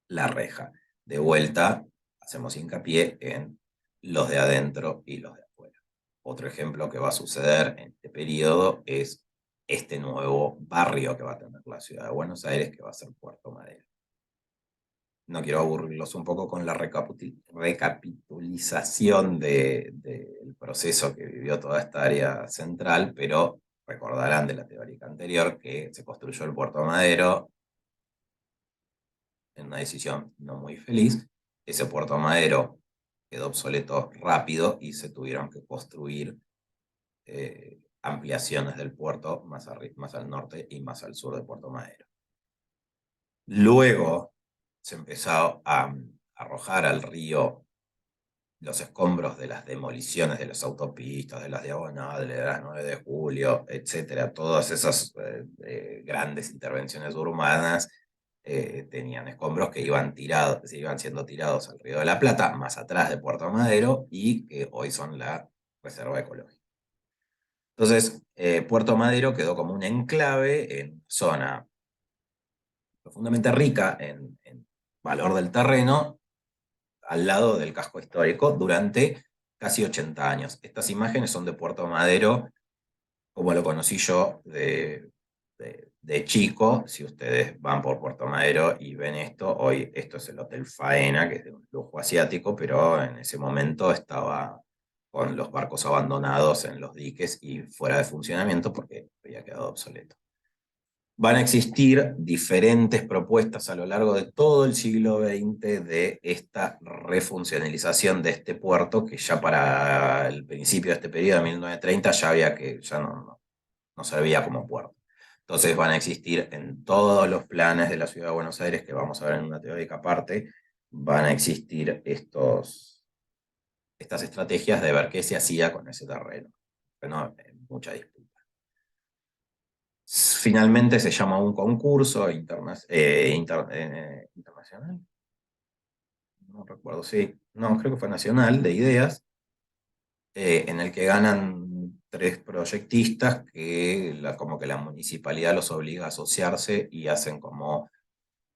la reja. De vuelta, hacemos hincapié en los de adentro y los de afuera. Otro ejemplo que va a suceder en este periodo es este nuevo barrio que va a tener la ciudad de Buenos Aires, que va a ser Puerto Madero. No quiero aburrirlos un poco con la recapitulización del proceso que vivió toda esta área central, pero recordarán de la teórica anterior que se construyó el Puerto Madero en una decisión no muy feliz. Ese Puerto Madero quedó obsoleto rápido y se tuvieron que construir ampliaciones del puerto más al norte y más al sur de Puerto Madero. Luego se empezó a arrojar al río los escombros de las demoliciones de las autopistas, de las diagonales, de las 9 de julio, etcétera. Todas esas grandes intervenciones urbanas tenían escombros que se iban siendo tirados al Río de la Plata, más atrás de Puerto Madero, y que hoy son la reserva ecológica. Entonces, Puerto Madero quedó como un enclave en zona profundamente rica en valor del terreno, al lado del casco histórico, durante casi 80 años. Estas imágenes son de Puerto Madero, como lo conocí yo de chico. Si ustedes van por Puerto Madero y ven esto, hoy esto es el Hotel Faena, que es de un lujo asiático, pero en ese momento estaba con los barcos abandonados en los diques y fuera de funcionamiento porque había quedado obsoleto. Van a existir diferentes propuestas a lo largo de todo el siglo XX de esta refuncionalización de este puerto, que ya para el principio de este periodo, de 1930, ya no servía como puerto. Entonces van a existir en todos los planes de la ciudad de Buenos Aires, que vamos a ver en una teórica parte, van a existir estas estrategias de ver qué se hacía con ese terreno. Pero mucha disputa. Finalmente se llama un concurso internacional, no recuerdo, sí, no, creo que fue nacional, de ideas, en el que ganan 3 proyectistas que como que la municipalidad los obliga a asociarse y hacen como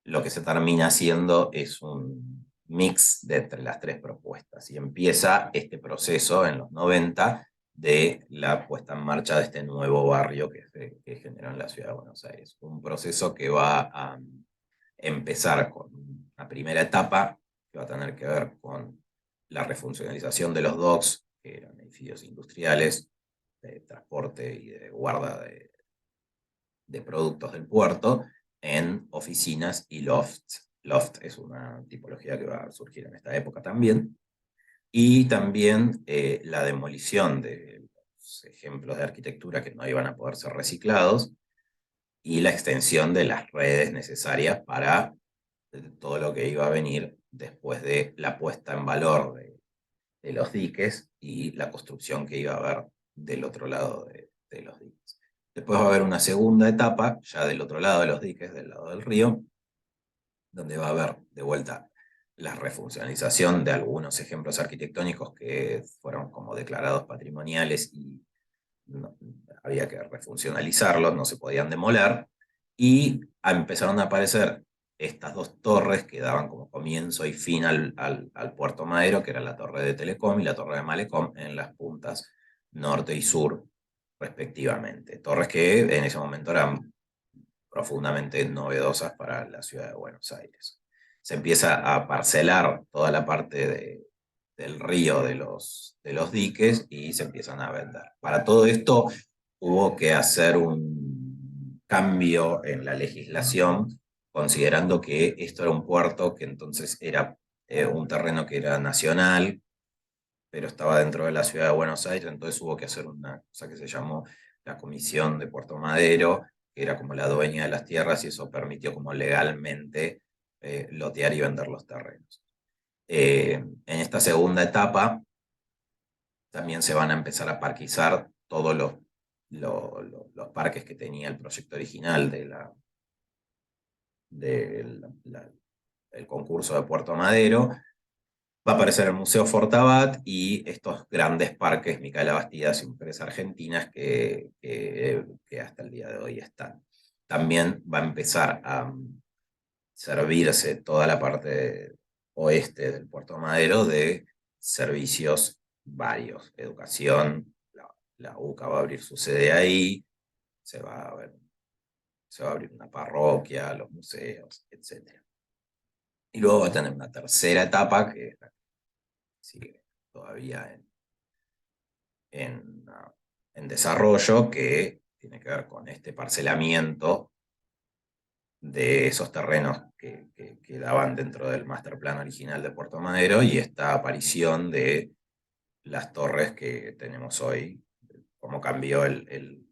lo que se termina haciendo es un mix de entre las 3 propuestas. Y empieza este proceso en los 90 de la puesta en marcha de este nuevo barrio que generó en la ciudad de Buenos Aires. Un proceso que va a empezar con una primera etapa que va a tener que ver con la refuncionalización de los docks, que eran edificios industriales de transporte y de guarda de productos del puerto, en oficinas y lofts. Loft es una tipología que va a surgir en esta época también. Y también la demolición de los ejemplos de arquitectura que no iban a poder ser reciclados y la extensión de las redes necesarias para todo lo que iba a venir después de la puesta en valor de los diques y la construcción que iba a haber del otro lado de los diques. Después va a haber una segunda etapa, ya del otro lado de los diques, del lado del río, donde va a haber de vuelta la refuncionalización de algunos ejemplos arquitectónicos que fueron como declarados patrimoniales y había que refuncionalizarlos, no se podían demoler, y empezaron a aparecer estas 2 torres que daban como comienzo y fin al Puerto Madero, que era la torre de Telecom y la torre de Malecom, en las puntas norte y sur, respectivamente. Torres que en ese momento eran profundamente novedosas para la ciudad de Buenos Aires. Se empieza a parcelar toda la parte del río de los diques y se empiezan a vender. Para todo esto hubo que hacer un cambio en la legislación, considerando que esto era un puerto que entonces era un terreno que era nacional, pero estaba dentro de la ciudad de Buenos Aires, entonces hubo que hacer una cosa que se llamó la Comisión de Puerto Madero, que era como la dueña de las tierras, y eso permitió como legalmente lotear y vender los terrenos. En esta segunda etapa también se van a empezar a parquizar todos los parques que tenía el proyecto original del concurso de Puerto Madero. Va a aparecer el Museo Fortabat y estos grandes parques, Micaela Bastidas y Mujeres Argentinas, que hasta el día de hoy están. También va a empezar a servirse toda la parte oeste del Puerto Madero de servicios varios. Educación, la UCA va a abrir su sede ahí, se va a abrir una parroquia, los museos, etc. Y luego va a tener una tercera etapa que sigue todavía en, en desarrollo, que tiene que ver con este parcelamiento de esos terrenos que quedaban dentro del master plan original de Puerto Madero y esta aparición de las torres que tenemos hoy, cómo cambió el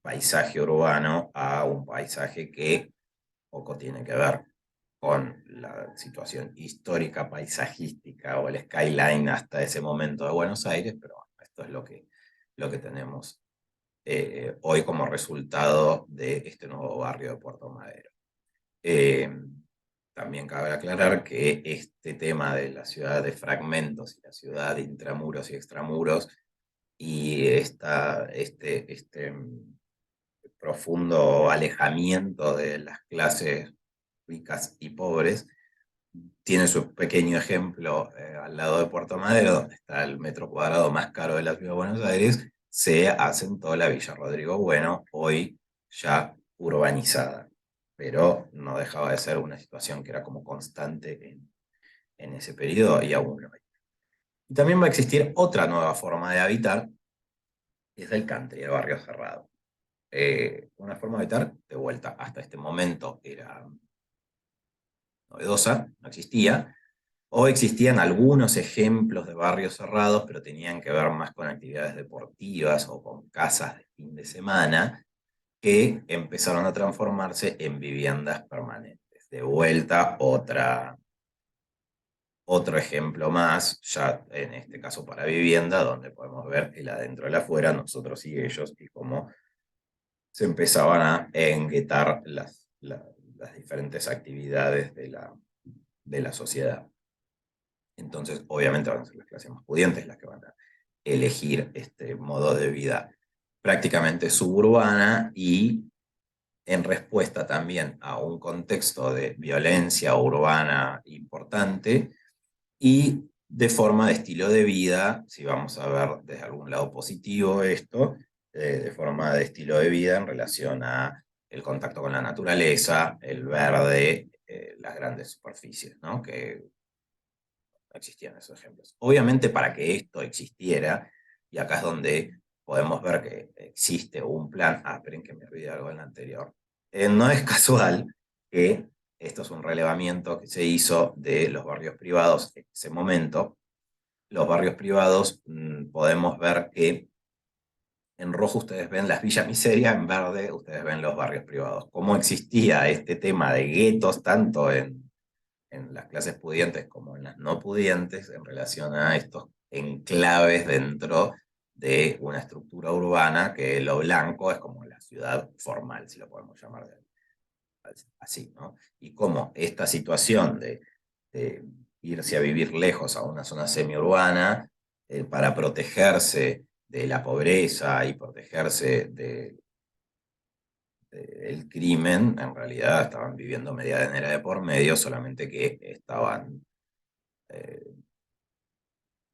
paisaje urbano a un paisaje que poco tiene que ver con la situación histórica, paisajística o el skyline hasta ese momento de Buenos Aires, pero bueno, esto es lo que tenemos hoy como resultado de este nuevo barrio de Puerto Madero. Eh, También cabe aclarar que este tema de la ciudad de fragmentos y la ciudad de intramuros y extramuros y este profundo alejamiento de las clases ricas y pobres tiene su pequeño ejemplo al lado de Puerto Madero, donde está el metro cuadrado más caro de la ciudad de Buenos Aires, se asentó la Villa Rodrigo Bueno, hoy ya urbanizada, pero no dejaba de ser una situación que era como constante en ese periodo y aún hoy. Y también va a existir otra nueva forma de habitar, que es el country, el barrio cerrado. Una forma de habitar, de vuelta, hasta este momento era novedosa, no existía, o existían algunos ejemplos de barrios cerrados, pero tenían que ver más con actividades deportivas o con casas de fin de semana, que empezaron a transformarse en viviendas permanentes. De vuelta, otro ejemplo más, ya en este caso para vivienda, donde podemos ver el adentro y el afuera, nosotros y ellos, y cómo se empezaban a enguetar las diferentes actividades de la sociedad. Entonces, obviamente van a ser las clases más pudientes las que van a elegir este modo de vida prácticamente suburbana y en respuesta también a un contexto de violencia urbana importante y de forma de estilo de vida, si vamos a ver desde algún lado positivo esto, de forma de estilo de vida en relación a el contacto con la naturaleza, el verde, las grandes superficies, ¿no? Que no existían esos ejemplos. Obviamente para que esto existiera, y acá es donde podemos ver que existe un plan, esperen que me olvidé algo en la anterior, no es casual que esto es un relevamiento que se hizo de los barrios privados en ese momento. Los barrios privados podemos ver que en rojo ustedes ven las villas miseria, en verde ustedes ven los barrios privados. Cómo existía este tema de guetos tanto en las clases pudientes como en las no pudientes en relación a estos enclaves dentro de una estructura urbana que lo blanco es como la ciudad formal, si lo podemos llamar así, ¿no? Y cómo esta situación de irse a vivir lejos a una zona semiurbana para protegerse de la pobreza y protegerse el crimen, en realidad estaban viviendo medianera de por medio, solamente que estaban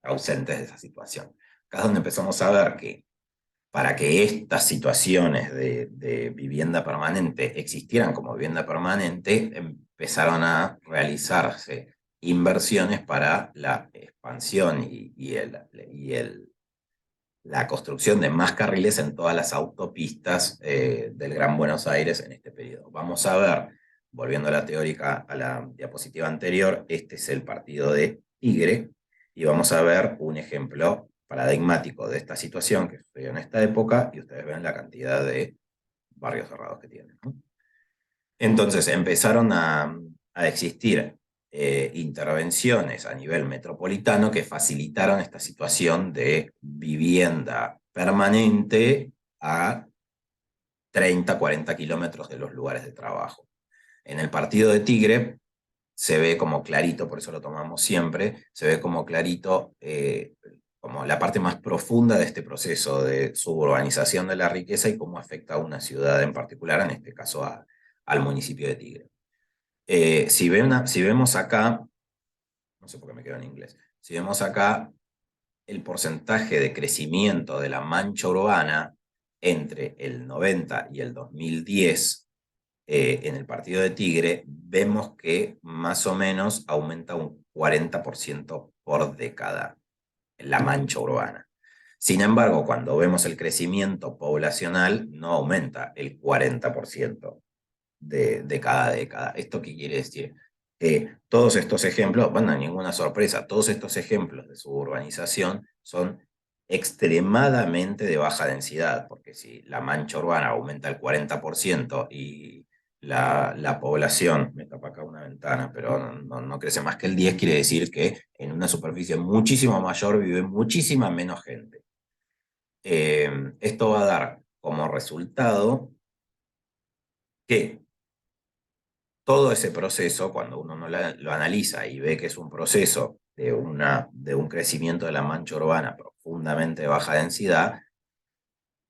ausentes de esa situación. Acá es donde empezamos a ver que para que estas situaciones de vivienda permanente existieran como vivienda permanente, empezaron a realizarse inversiones para la expansión la construcción de más carriles en todas las autopistas del Gran Buenos Aires en este periodo. Vamos a ver, volviendo a la teórica, a la diapositiva anterior, este es el partido de Tigre, y vamos a ver un ejemplo paradigmático de esta situación que sucedió en esta época, y ustedes ven la cantidad de barrios cerrados que tienen, ¿no? Entonces empezaron a existir intervenciones a nivel metropolitano que facilitaron esta situación de vivienda permanente a 30, 40 kilómetros de los lugares de trabajo. En el partido de Tigre se ve como clarito, por eso lo tomamos siempre, se ve como clarito como la parte más profunda de este proceso de suburbanización de la riqueza y cómo afecta a una ciudad en particular, en este caso al municipio de Tigre. Si vemos acá, no sé por qué me quedo en inglés, si vemos acá el porcentaje de crecimiento de la mancha urbana entre el 90 y el 2010 en el partido de Tigre, vemos que más o menos aumenta un 40% por década la mancha urbana. Sin embargo, cuando vemos el crecimiento poblacional, no aumenta el 40% de cada década. ¿Esto qué quiere decir? Todos estos ejemplos, bueno, ninguna sorpresa, todos estos ejemplos de suburbanización son extremadamente de baja densidad, porque si la mancha urbana aumenta el 40% y la población, me tapa acá una ventana, pero no crece más que el 10, quiere decir que en una superficie muchísimo mayor vive muchísima menos gente. Esto va a dar como resultado que todo ese proceso, cuando uno no lo analiza y ve que es un proceso de un crecimiento de la mancha urbana profundamente de baja densidad,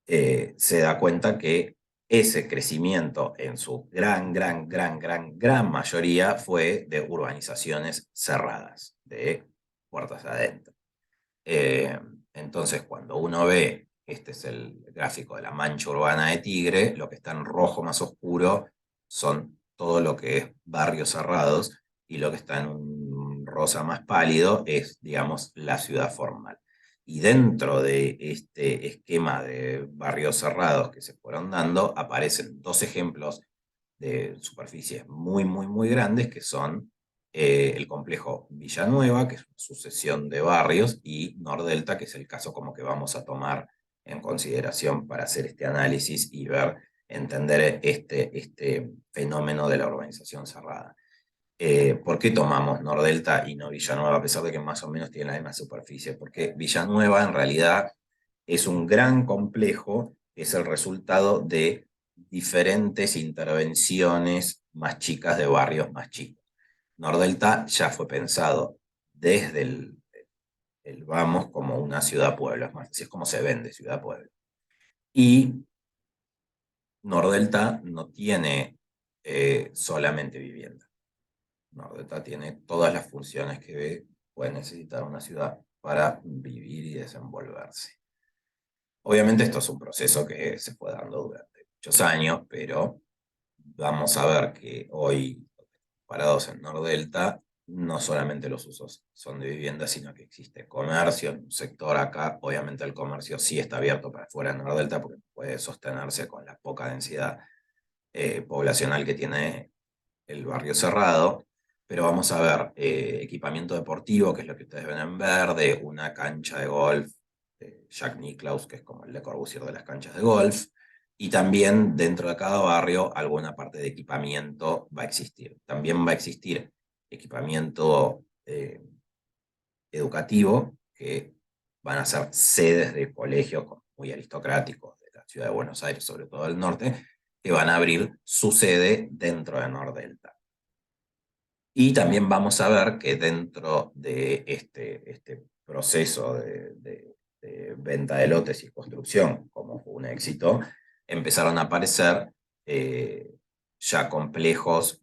se da cuenta que ese crecimiento en su gran mayoría fue de urbanizaciones cerradas, de puertas adentro. Eh, entonces, cuando uno ve, este es el gráfico de la mancha urbana de Tigre, lo que está en rojo más oscuro son todo lo que es barrios cerrados, y lo que está en un rosa más pálido es, digamos, la ciudad formal. Y dentro de este esquema de barrios cerrados que se fueron dando, aparecen dos ejemplos de superficies muy grandes, que son el complejo Villanueva, que es una sucesión de barrios, y Nordelta, que es el caso como que vamos a tomar en consideración para hacer este análisis y ver, entender este fenómeno de la urbanización cerrada. ¿Por qué tomamos Nordelta y no Villanueva, a pesar de que más o menos tienen la misma superficie? Porque Villanueva en realidad es un gran complejo, es el resultado de diferentes intervenciones más chicas de barrios más chicos. Nordelta ya fue pensado desde el vamos como una ciudad-pueblo, es más, así es como se vende, ciudad-pueblo. Y Nordelta no tiene solamente vivienda. Nordelta tiene todas las funciones que puede necesitar una ciudad para vivir y desenvolverse. Obviamente esto es un proceso que se fue dando durante muchos años, pero vamos a ver que hoy, parados en Nordelta, no solamente los usos son de vivienda, sino que existe comercio en un sector acá. Obviamente el comercio sí está abierto para fuera de Nordelta porque puede sostenerse con la poca densidad poblacional que tiene el barrio cerrado, pero vamos a ver equipamiento deportivo, que es lo que ustedes ven en verde, una cancha de golf, Jack Nicklaus, que es como el Le Corbusier de las canchas de golf, y también dentro de cada barrio alguna parte de equipamiento va a existir. También va a existir equipamiento educativo, que van a ser sedes de colegios muy aristocráticos de la ciudad de Buenos Aires, sobre todo del norte, que van a abrir su sede dentro de Nordelta. Y también vamos a ver que dentro de este proceso de venta de lotes y construcción, como fue un éxito, empezaron a aparecer ya complejos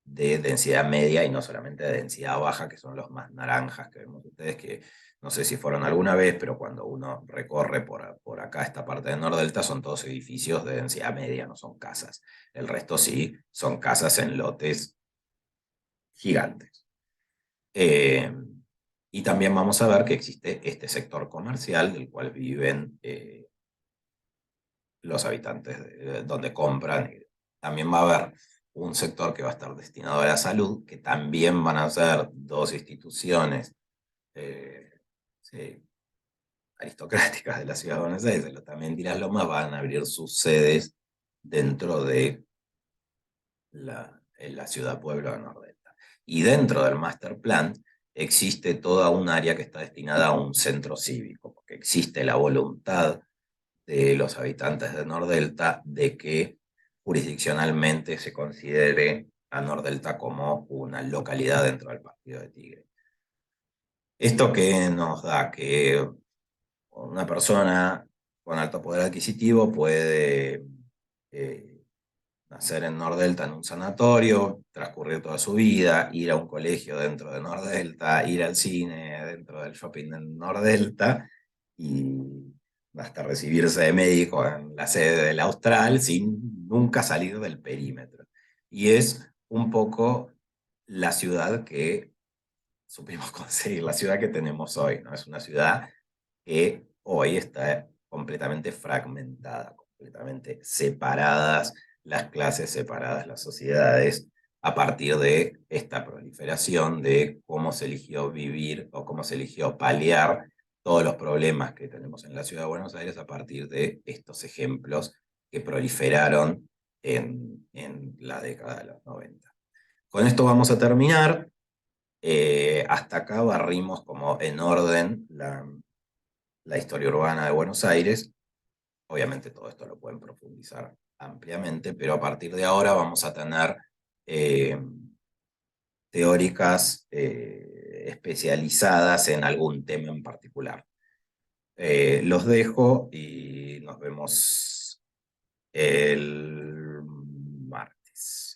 de densidad media y no solamente de densidad baja, que son los más naranjas que vemos ustedes, que no sé si fueron alguna vez, pero cuando uno recorre por acá esta parte de Nordelta, son todos edificios de densidad media, no son casas. El resto sí, son casas en lotes gigantes. Eh, y también vamos a ver que existe este sector comercial del cual viven los habitantes donde compran. También va a haber un sector que va a estar destinado a la salud, que también van a ser dos instituciones eh, sí, aristocráticas de la ciudad de Buenos Aires, los también Las Lomas van a abrir sus sedes dentro de en la ciudad pueblo de Nordelta. Y dentro del master plan existe toda un área que está destinada a un centro cívico, porque existe la voluntad de los habitantes de Nordelta de que jurisdiccionalmente se considere a Nordelta como una localidad dentro del partido de Tigre. Esto que nos da que una persona con alto poder adquisitivo puede nacer en Nordelta en un sanatorio, transcurrir toda su vida, ir a un colegio dentro de Nordelta, ir al cine dentro del shopping en Nordelta y hasta recibirse de médico en la sede del Austral sin nunca salir del perímetro. Y es un poco la ciudad que supimos conseguir, la ciudad que tenemos hoy, ¿no? Es una ciudad que hoy está completamente fragmentada, completamente separadas las clases, separadas las sociedades, a partir de esta proliferación de cómo se eligió vivir o cómo se eligió paliar todos los problemas que tenemos en la ciudad de Buenos Aires a partir de estos ejemplos que proliferaron en la década de los 90. Con esto vamos a terminar. Hasta acá barrimos como en orden la historia urbana de Buenos Aires. Obviamente todo esto lo pueden profundizar ampliamente, pero a partir de ahora vamos a tener eh, teóricas especializadas en algún tema en particular. Los dejo y nos vemos el martes.